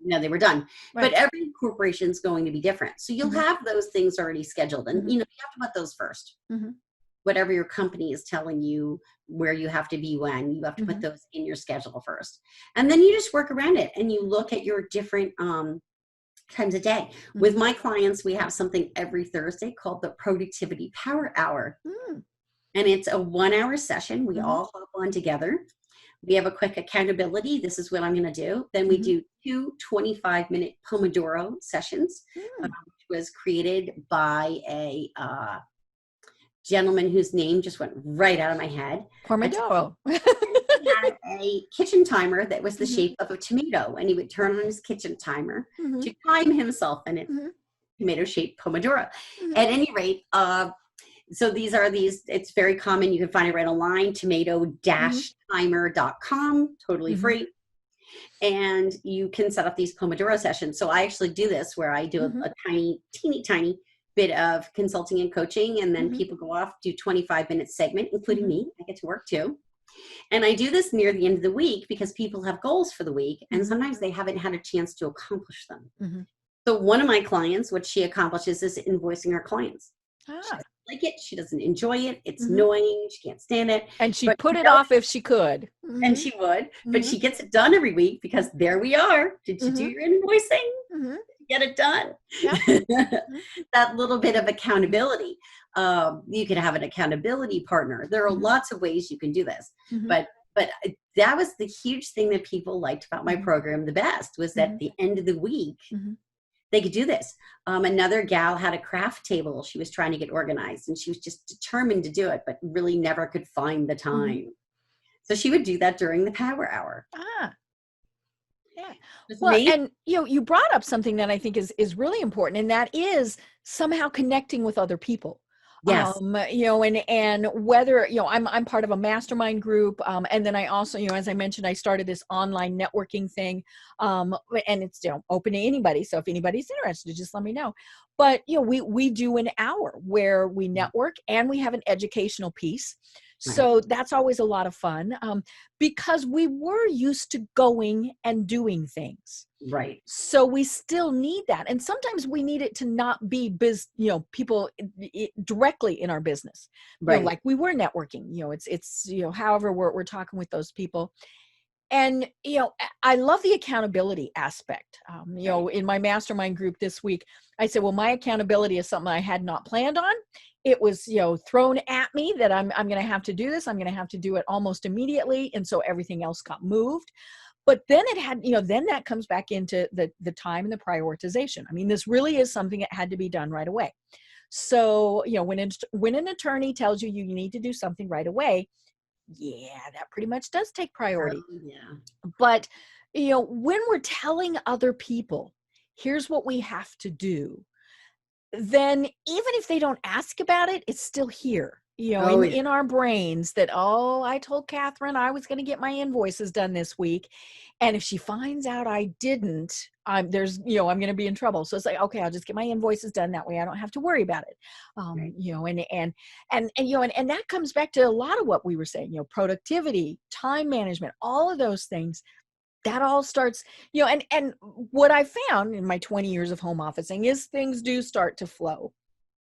No, they were done. Right. But every corporation's going to be different. So you'll have those things already scheduled. And, you know, you have to put those first. Whatever your company is telling you where you have to be when, you have to put those in your schedule first. And then you just work around it and you look at your different times a day. With my clients, we have something every Thursday called the Productivity Power Hour. And it's a 1 hour session. We all hop on together. We have a quick accountability. This is what I'm going to do. Then we do 2 25-minute Pomodoro sessions, which was created by a gentleman whose name just went right out of my head. Pomodoro. He had a kitchen timer that was the shape of a tomato, and he would turn on his kitchen timer to time himself in it. Tomato-shaped Pomodoro. At any rate, so it's very common. You can find it right online, tomato-timer.com, totally free. And you can set up these Pomodoro sessions. So I actually do this where I do a teeny tiny bit of consulting and coaching, and then people go off, do 25-minute segment, including me. I get to work too. And I do this near the end of the week because people have goals for the week, and sometimes they haven't had a chance to accomplish them. So one of my clients, what she accomplishes is invoicing her clients. She doesn't like it. She doesn't enjoy it. It's annoying. She can't stand it. And she put it off if she could. And she would. But she gets it done every week because there we are. Did you do your invoicing? Get it done. That little bit of accountability. You can have an accountability partner. There are lots of ways you can do this. But that was the huge thing that people liked about my program the best, was that at the end of the week, they could do this. Another gal had a craft table she was trying to get organized, and she was just determined to do it, but really never could find the time. So she would do that during the power hour. Yeah. Well, and you brought up something that I think is really important, and that is somehow connecting with other people. Yes. You know, and whether, you know, I'm part of a mastermind group. And then I also, you know, as I mentioned, I started this online networking thing. And it's, you know, open to anybody. So if anybody's interested, just let me know. But, you know, we do an hour where we network and we have an educational piece. So that's always a lot of fun, because we were used to going and doing things. Right. So we still need that. And sometimes we need it to not be people directly in our business, Right. like we were networking, it's, however we're talking with those people. And, I love the accountability aspect. In my mastermind group this week, I said, well, my accountability is something I had not planned on. It was, thrown at me that I'm going to have to do this. I'm going to have to do it almost immediately. And so everything else got moved. But then it had, then that comes back into the time and the prioritization. I mean, this really is something that had to be done right away. So, when an attorney tells you need to do something right away, yeah, that pretty much does take priority. Yeah. But, when we're telling other people, here's what we have to do, then even if they don't ask about it, it's still here, in our brains that, I told Catherine I was going to get my invoices done this week. And if she finds out I didn't, I'm going to be in trouble. So it's like, okay, I'll just get my invoices done. That way I don't have to worry about it. Right. And that comes back to a lot of what we were saying, productivity, time management, all of those things. That all starts, and what I found in my 20 years of home officing is things do start to flow.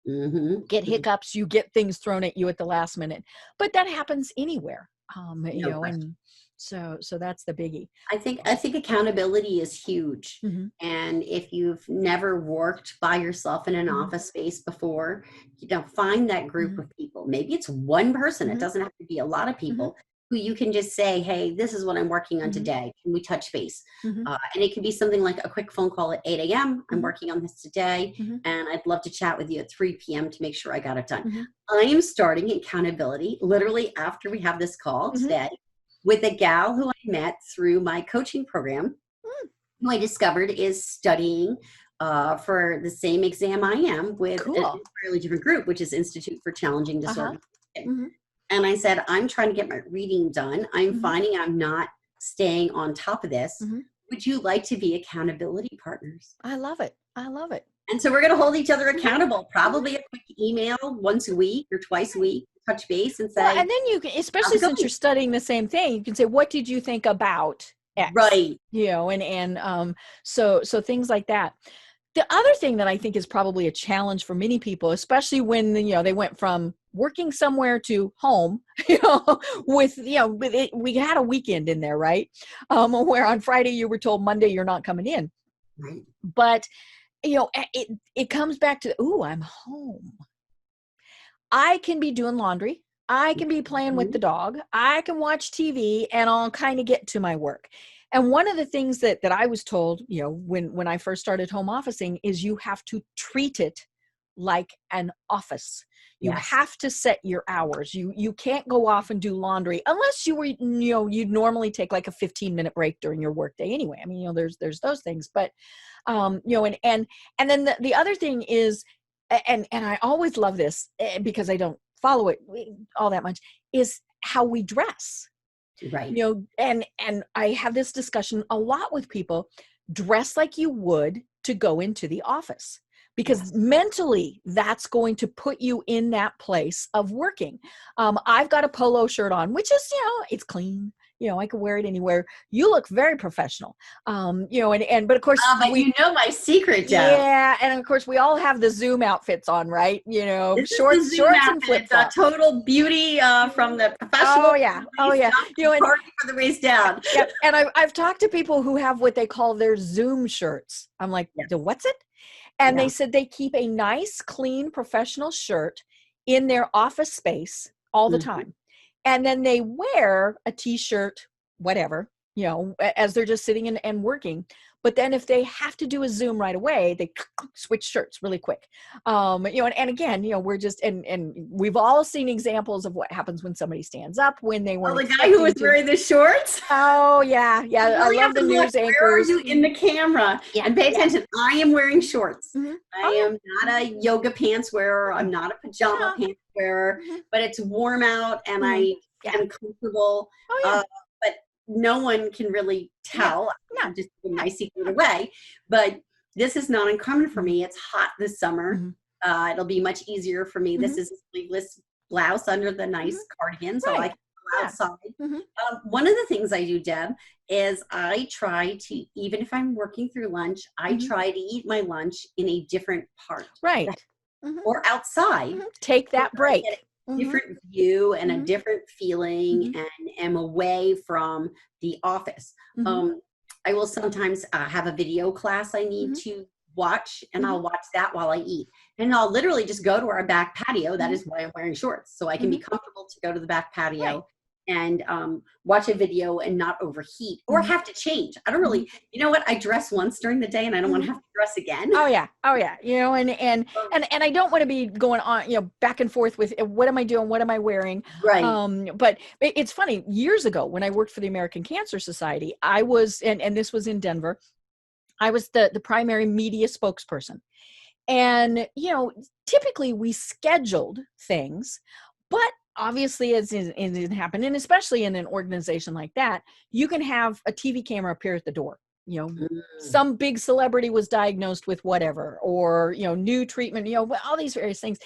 Mm-hmm. Get hiccups, you get things thrown at you at the last minute, but that happens anywhere. And so that's the biggie. I think accountability is huge. Mm-hmm. And if you've never worked by yourself in an office space before, find that group of people. Maybe it's one person. It doesn't have to be a lot of people who you can just say, hey, this is what I'm working on today. Can we touch base? And it can be something like a quick phone call at 8 a.m. I'm working on this today, and I'd love to chat with you at 3 p.m. to make sure I got it done. I am starting accountability literally after we have this call today with a gal who I met through my coaching program, who I discovered is studying for the same exam I am with an entirely different group, which is Institute for Challenging Disorder. And I said, I'm trying to get my reading done. I'm finding I'm not staying on top of this. Would you like to be accountability partners? I love it. I love it. And so we're going to hold each other accountable, probably a quick email once a week or twice a week, touch base and say. Well, and then you can, especially since you're studying the same thing, you can say, what did you think about X? Right. So things like that. The other thing that I think is probably a challenge for many people, especially when, they went from working somewhere to home, we had a weekend in there, right? Where on Friday you were told Monday you're not coming in. Right. But, it comes back to, I'm home. I can be doing laundry. I can be playing with the dog. I can watch TV and I'll kind of get to my work. And one of the things that I was told, when I first started home officing is you have to treat it like an office. You have to set your hours. You can't go off and do laundry unless you'd normally take like a 15-minute break during your workday anyway. I mean, there's those things, but, and then the other thing is, and I always love this because I don't follow it all that much, is how we dress. Right. And I have this discussion a lot with people. Dress like you would to go into the office, because mentally that's going to put you in that place of working. I've got a polo shirt on, which is, it's clean. I could wear it anywhere. You look very professional. But of course, but my secret, Jeff. Yeah. And of course we all have the Zoom outfits on, right? Shorts and flip flops. Total beauty from the professional. Oh yeah. Party for the waist down. Yep. And I've talked to people who have what they call their Zoom shirts. I'm like, what's it? And they said they keep a nice, clean, professional shirt in their office space all the time. And then they wear a t-shirt, whatever, as they're just sitting and working. But then if they have to do a Zoom right away, they switch shirts really quick. And again, we're just, and we've all seen examples of what happens when somebody stands up when they weren't. Oh, the guy who was wearing the shorts? Oh, yeah. Yeah. I love the news anchors. Where are you in the camera? Yeah. And pay attention. I am wearing shorts. I am not a yoga pants wearer. I'm not a pajama pants wearer, but it's warm out and I am comfortable. Oh, yeah. But no one can really tell. I'm just giving my secret away. But this is not uncommon for me. It's hot this summer. It'll be much easier for me. This is a sleeveless blouse under the nice cardigan, so I can go outside. Mm-hmm. One of the things I do, Deb, is I try to, even if I'm working through lunch, I Mm-hmm. try to eat my lunch in a different part. Right. Mm-hmm. Or outside. Mm-hmm. Take that break. Different view and a Mm-hmm. different feeling, and am away from the office. Mm-hmm. I will sometimes have a video class I need to watch, and I'll watch that while I eat. And I'll literally just go to our back patio. That is why I'm wearing shorts, so I can be comfortable to go to the back patio and watch a video and not overheat or have to change. I don't really, you know what? I dress once during the day and I don't want to have to dress again. Oh yeah. You know, and I don't want to be going on, you know, back and forth with what am I doing? What am I wearing? Right. But it's funny, years ago when I worked for the American Cancer Society, I was, and this was in Denver, I was the primary media spokesperson. And, you know, typically we scheduled things, but obviously as it didn't happen, and especially in an organization like that, you can have a TV camera appear at the door. You know, some big celebrity was diagnosed with whatever, or, you know, new treatment, you know, all these various things.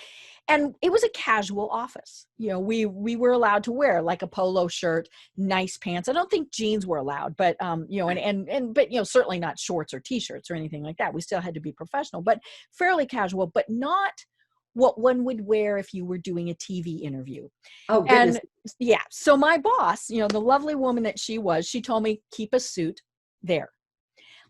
And it was a casual office. You know, we were allowed to wear like a polo shirt, nice pants. I don't think jeans were allowed, but, you know, but, you know, certainly not shorts or t-shirts or anything like that. We still had to be professional, but fairly casual, but not what one would wear if you were doing a TV interview. Oh, goodness. And yeah, so my boss, you know, the lovely woman that she was, she told me, keep a suit there.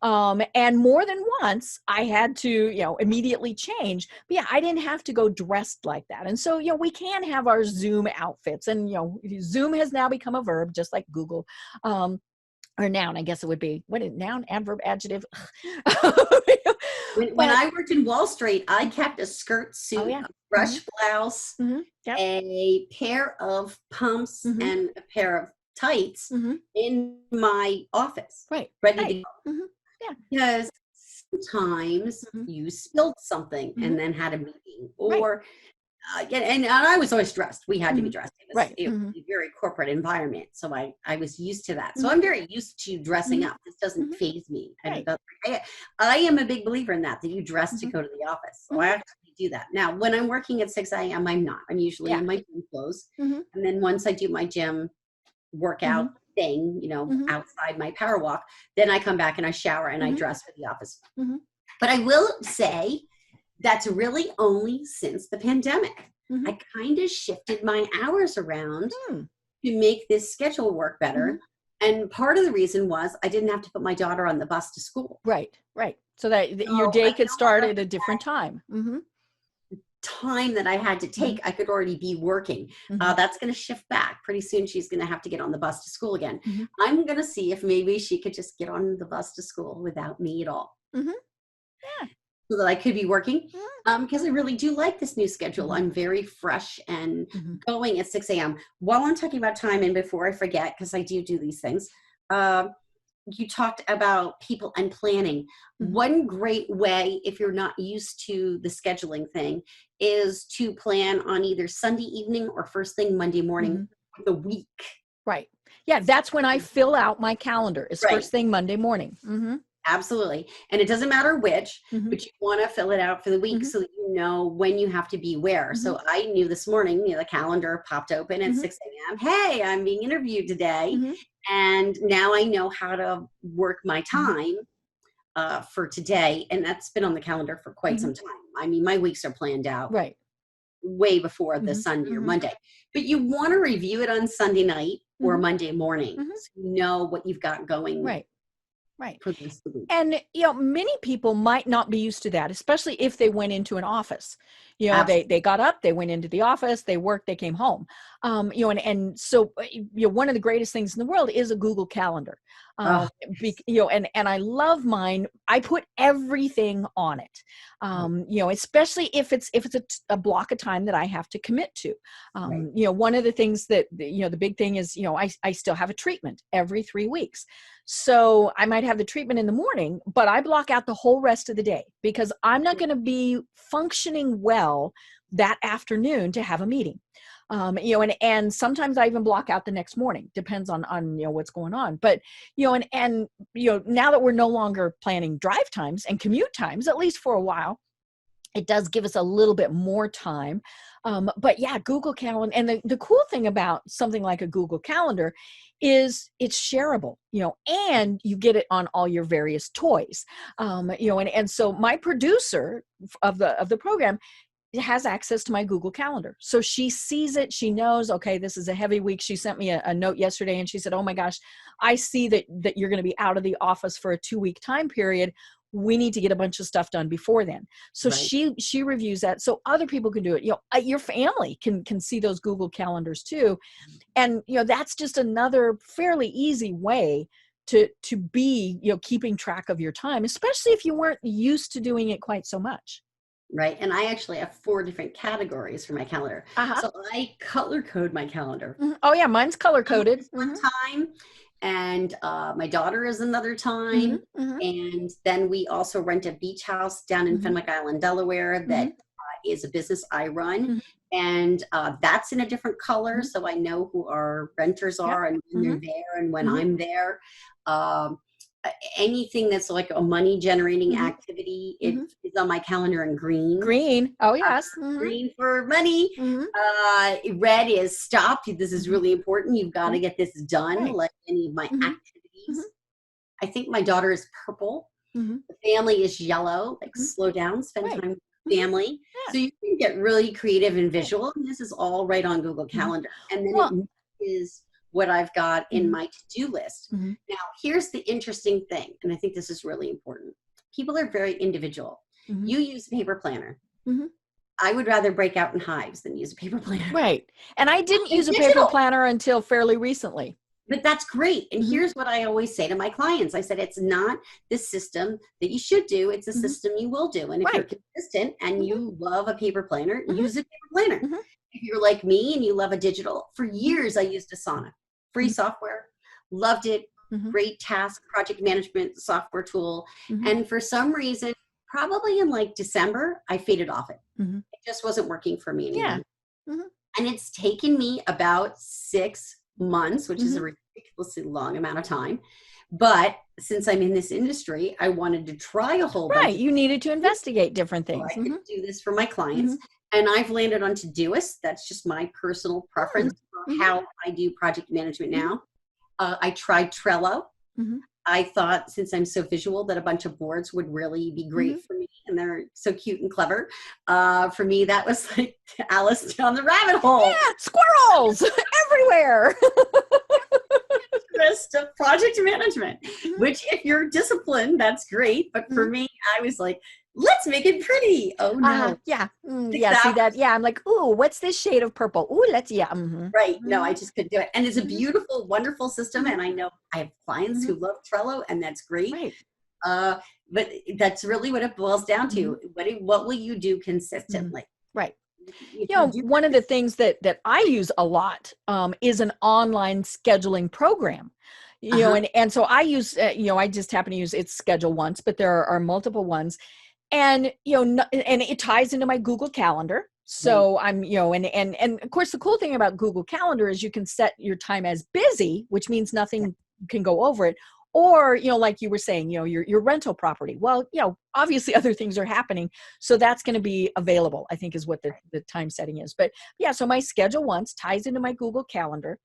And more than once I had to, you know, immediately change, but yeah, I didn't have to go dressed like that. And so, you know, we can have our Zoom outfits, and, you know, Zoom has now become a verb, just like Google, or noun, I guess it would be. What is noun, adverb, adjective? When I worked in Wall Street, I kept a skirt suit, a brush blouse, a pair of pumps, and a pair of tights in my office, ready to go. Because sometimes you spilled something and then had a meeting, or and I was always dressed. We had to be dressed. It was a very corporate environment, so I was used to that. So I'm very used to dressing up. This doesn't faze me. I am a big believer in that you dress to go to the office. So I actually do that. Now, when I'm working at 6 a.m., I'm not. I'm usually in my gym clothes, and then once I do my gym workout thing, you know, outside my power walk, then I come back and I shower and I dress for the office. But I will say that's really only since the pandemic. I kind of shifted my hours around to make this schedule work better. And part of the reason was I didn't have to put my daughter on the bus to school. Right. So that your day could start at a different time. Time that I had to take, I could already be working. That's going to shift back pretty soon. She's going to have to get on the bus to school again. I'm going to see if maybe she could just get on the bus to school without me at all. So that I could be working, because I really do like this new schedule. I'm very fresh and going at 6 a.m. While I'm talking about time, and before I forget, because I do these things, you talked about people and planning. One great way, if you're not used to the scheduling thing, is to plan on either Sunday evening or first thing Monday morning the week. Right. Yeah, that's when I fill out my calendar, is first thing Monday morning. Absolutely. And it doesn't matter which, but you want to fill it out for the week so that you know when you have to be where. So I knew this morning, you know, the calendar popped open at 6 a.m. Hey, I'm being interviewed today. And now I know how to work my time for today. And that's been on the calendar for quite some time. I mean, my weeks are planned out way before the Sunday or Monday. But you want to review it on Sunday night or Monday morning so you know what you've got going. Right. Right. And, you know, many people might not be used to that, especially if they went into an office. You know, they got up, they went into the office, they worked, they came home. You know, and so, you know, one of the greatest things in the world is a Google Calendar. You know, and I love mine. I put everything on it. You know, especially if it's a block of time that I have to commit to. You know, one of the things that, you know, the big thing is, you know, I still have a treatment every 3 weeks. So I might have the treatment in the morning, but I block out the whole rest of the day, because I'm not going to be functioning well that afternoon to have a meeting. You know, and sometimes I even block out the next morning, depends on, you know, what's going on. But, you know, and, you know, now that we're no longer planning drive times and commute times, at least for a while, it does give us a little bit more time. But yeah, Google Calendar. And the cool thing about something like a Google Calendar is it's shareable, and you get it on all your various toys. And so my producer of the program has access to my Google Calendar. So she sees it. She knows, okay, this is a heavy week. She sent me a note yesterday and she said, oh my gosh, I see that you're going to be out of the office for a 2-week time period. We need to get a bunch of stuff done before then. So Right. she reviews that so other people can do it. Your family can see those Google Calendars too. And, that's just another fairly easy way to be, keeping track of your time, especially if you weren't used to doing it quite so much. Right. And I actually have 4 different categories for my calendar. Uh-huh. So I color code my calendar. Mm-hmm. Oh yeah, mine's color coded. One time, and my daughter is another time. Mm-hmm. Mm-hmm. And then we also rent a beach house down in Fenwick Island, Delaware, that is a business I run. Mm-hmm. And that's in a different color. So I know who our renters are and when they're there and when I'm there. Anything that's like a money generating activity, it is on my calendar in green. Green. Oh yes. Green for money. Red is stop. This is really important. You've got to get this done. Like any of my activities. I think my daughter is purple. The family is yellow. Like slow down, spend time with family. Yeah. So you can get really creative and visual. And this is all right on Google Calendar. And then it is what I've got in my to-do list. Now, here's the interesting thing, and I think this is really important. People are very individual. You use a paper planner. I would rather break out in hives than use a paper planner. Right. And I didn't use a paper planner until fairly recently. But that's great. And here's what I always say to my clients. I said, it's not the system that you should do. It's a system you will do. And if you're consistent and you love a paper planner, use a paper planner. If you're like me and you love a digital, for years I used Asana. Free software, loved it, great task, project management software tool. And for some reason, probably in like December, I faded off it. It just wasn't working for me anymore. And it's taken me about 6 months, which is a ridiculously long amount of time. But since I'm in this industry, I wanted to try a whole bunch. Right, you needed to investigate different things. So I could do this for my clients. And I've landed on Todoist. That's just my personal preference for how I do project management now. I tried Trello. I thought, since I'm so visual, that a bunch of boards would really be great for me. And they're so cute and clever. For me, that was like Alice down the rabbit hole. Yeah, squirrels everywhere. List of project management, which if you're disciplined, that's great. But for me, I was like, let's make it pretty. Oh no. Yeah. Yeah. See that? Yeah. I'm like, ooh, what's this shade of purple? Ooh, let's, Right. No, I just couldn't do it. And it's a beautiful, wonderful system. And I know I have clients who love Trello, and that's great. Right. But that's really what it boils down to. What will you do consistently? Right. One of the things that I use a lot is an online scheduling program. And so I use, I just happen to use it's Schedule Once, but there are multiple ones. And, and it ties into my Google Calendar. So I'm, and of course, the cool thing about Google Calendar is you can set your time as busy, which means nothing can go over it. Or, like you were saying, your rental property. Well, obviously other things are happening. So that's going to be available, I think is what the time setting is. But yeah, so my Schedule Once ties into my Google Calendar.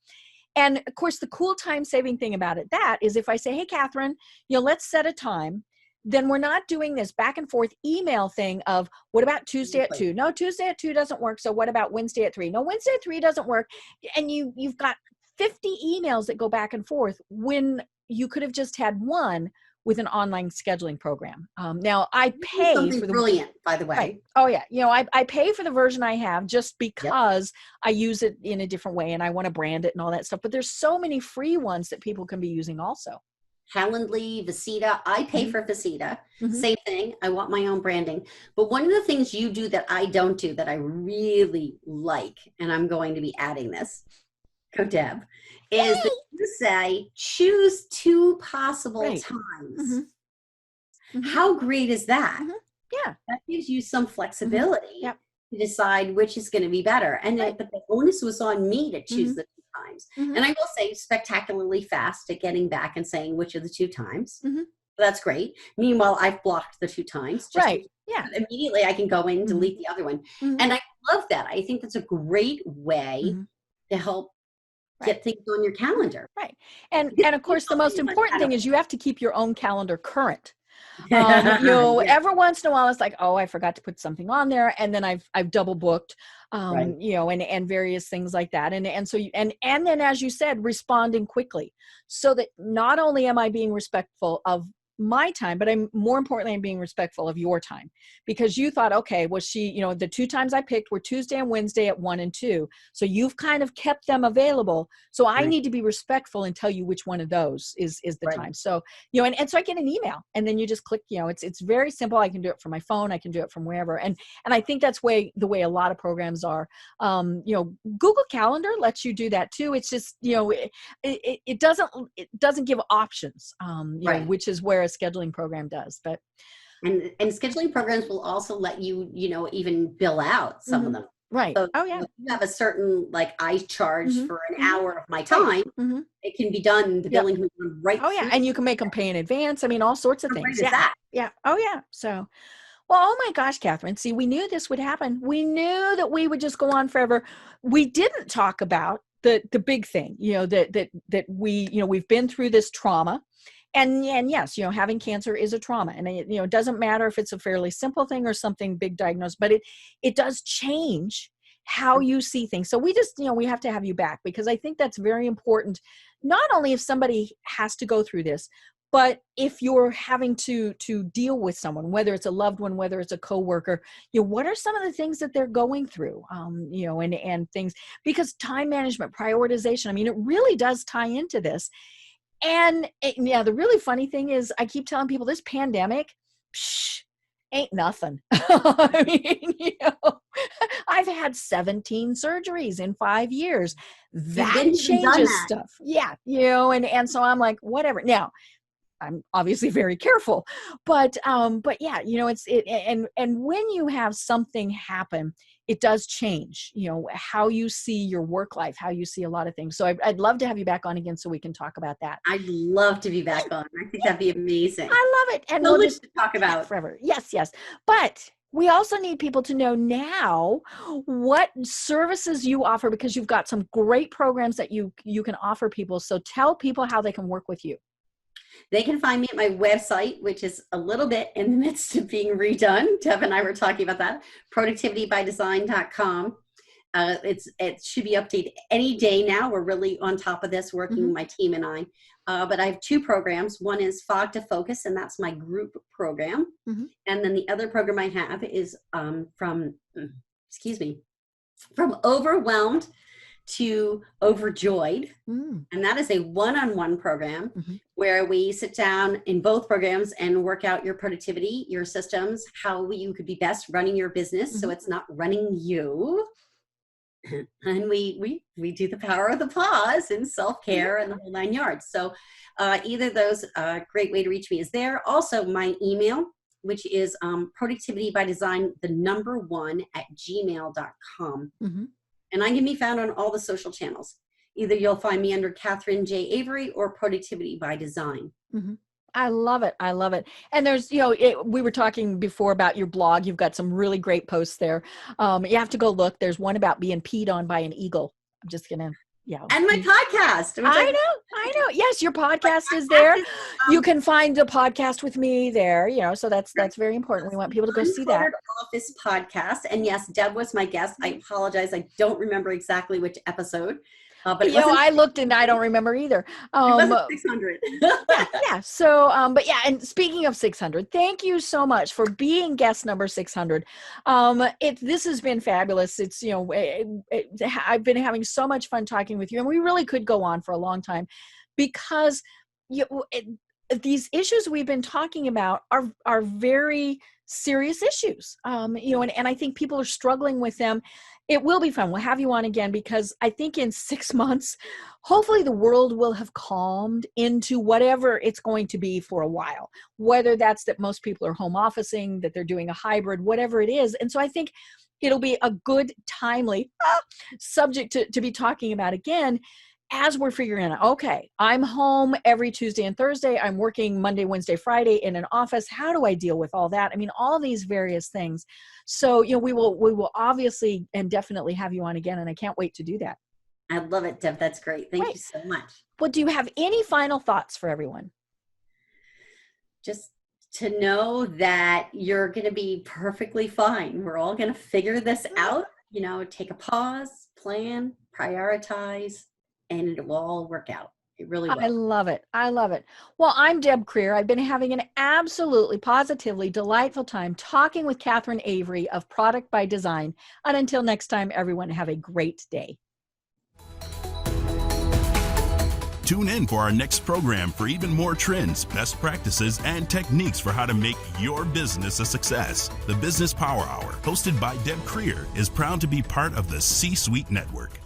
And of course, the cool time saving thing about it, that is if I say, hey, Catherine, let's set a time, then we're not doing this back and forth email thing of what about Tuesday at 2? No, Tuesday at 2 doesn't work. So what about Wednesday at 3? No, Wednesday at 3 doesn't work. And you've got 50 emails that go back and forth when you could have just had one with an online scheduling program. Now I pay for the brilliant, by the way. Right. Oh yeah. I pay for the version I have just because I use it in a different way and I want to brand it and all that stuff. But there's so many free ones that people can be using also. Calendly, Visita. I pay for Visita. Same thing. I want my own branding. But one of the things you do that I don't do that I really like, and I'm going to be adding this, go Deb, is that you say choose 2 possible times. How great is that? Yeah. That gives you some flexibility to decide which is going to be better. And but the onus was on me to choose the 2 times. And I will say spectacularly fast at getting back and saying which of the 2 times. That's great. Meanwhile, I've blocked the 2 times. Just Right. Yeah. immediately I can go in, delete the other one. Mm-hmm. And I love that. I think that's a great way to help get things on your calendar. Right. And of course, the most important thing is you have to keep your own calendar current. Every once in a while, it's like, oh, I forgot to put something on there, and then I've double booked, and various things like that, and so and then, as you said, responding quickly, so that not only am I being respectful of my time, but I'm more importantly, I'm being respectful of your time, because you thought, okay, well, the 2 times I picked were Tuesday and Wednesday at 1 and 2. So you've kind of kept them available. So I need to be respectful and tell you which one of those is the time. So, and so I get an email, and then you just click, it's very simple. I can do it from my phone. I can do it from wherever. And I think that's the way a lot of programs are. Google Calendar lets you do that too. It's just, it doesn't give options, which is where a scheduling program does. But and scheduling programs will also let you even bill out some of them, right? So oh yeah, if you have a certain, like, I charge for an hour of my time, it can be done, the billing can be done right. Oh yeah, and you can make them pay in advance. I mean, all sorts of things. Yeah. Oh yeah. So, well, oh my gosh, Catherine, see, we knew this would happen. We knew that we would just go on forever. We didn't talk about the big thing, that we've been through this trauma. And yes, having cancer is a trauma, and it doesn't matter if it's a fairly simple thing or something big diagnosed, but it does change how you see things. So we just, we have to have you back, because I think that's very important. Not only if somebody has to go through this, but if you're having to deal with someone, whether it's a loved one, whether it's a coworker, what are some of the things that they're going through, and things, because time management, prioritization, I mean, it really does tie into this. And the really funny thing is, I keep telling people this pandemic, ain't nothing. I mean, I've had 17 surgeries in 5 years. That changes stuff. Yeah. And so I'm like, whatever. Now, I'm obviously very careful, but yeah, and when you have something happen, it does change, how you see your work life, how you see a lot of things. So I'd love to have you back on again so we can talk about that. I'd love to be back on. I think that'd be amazing. I love it. And so much to talk about forever. Yes. But we also need people to know now what services you offer, because you've got some great programs that you can offer people. So tell people how they can work with you. They can find me at my website, which is a little bit in the midst of being redone. Deb and I were talking about that, productivitybydesign.com. It should be updated any day now. We're really on top of this, working my team and I. But I have 2 programs. One is Fog to Focus, and that's my group program. And then the other program I have is from overwhelmed to overjoyed. And that is a one-on-one program where we sit down in both programs and work out your productivity, your systems, how you could be best running your business so it's not running you. And we do the power of the pause and self-care and the whole 9 yards. So either of those, great way to reach me is there. Also, my email, which is productivitybydesign, the number 1 @gmail.com. And I can be found on all the social channels. Either you'll find me under Catherine J. Avery or Productivity by Design. I love it. I love it. And there's, we were talking before about your blog. You've got some really great posts there. You have to go look. There's one about being peed on by an eagle. I'm just going to, And my podcast. I know. Yes, your podcast is there. You can find the podcast with me there, so that's very important. We want people to go see that. Office podcast. And yes, Deb was my guest. I apologize. I don't remember exactly which episode. But I looked and I don't remember either. It was 600. yeah. So, but yeah. And speaking of 600, thank you so much for being guest number 600. This has been fabulous. It's, I've been having so much fun talking with you, and we really could go on for a long time, because these issues we've been talking about are very serious issues. And I think people are struggling with them. It will be fun. We'll have you on again, because I think in 6 months, hopefully the world will have calmed into whatever it's going to be for a while, whether that's that most people are home officing, that they're doing a hybrid, whatever it is. And so I think it'll be a good, timely subject to be talking about again. as we're figuring out, okay, I'm home every Tuesday and Thursday. I'm working Monday, Wednesday, Friday in an office. How do I deal with all that? I mean, all these various things. So, we will obviously and definitely have you on again. And I can't wait to do that. I love it, Deb. That's great. Thank you so much. Well, do you have any final thoughts for everyone? Just to know that you're going to be perfectly fine. We're all going to figure this out. Take a pause, plan, prioritize, and it will all work out. It really will. I love it. I love it. Well, I'm Deb Creer. I've been having an absolutely positively delightful time talking with Catherine Avery of Product by Design. And until next time, everyone, have a great day. Tune in for our next program for even more trends, best practices, and techniques for how to make your business a success. The Business Power Hour, hosted by Deb Creer, is proud to be part of the C-Suite Network.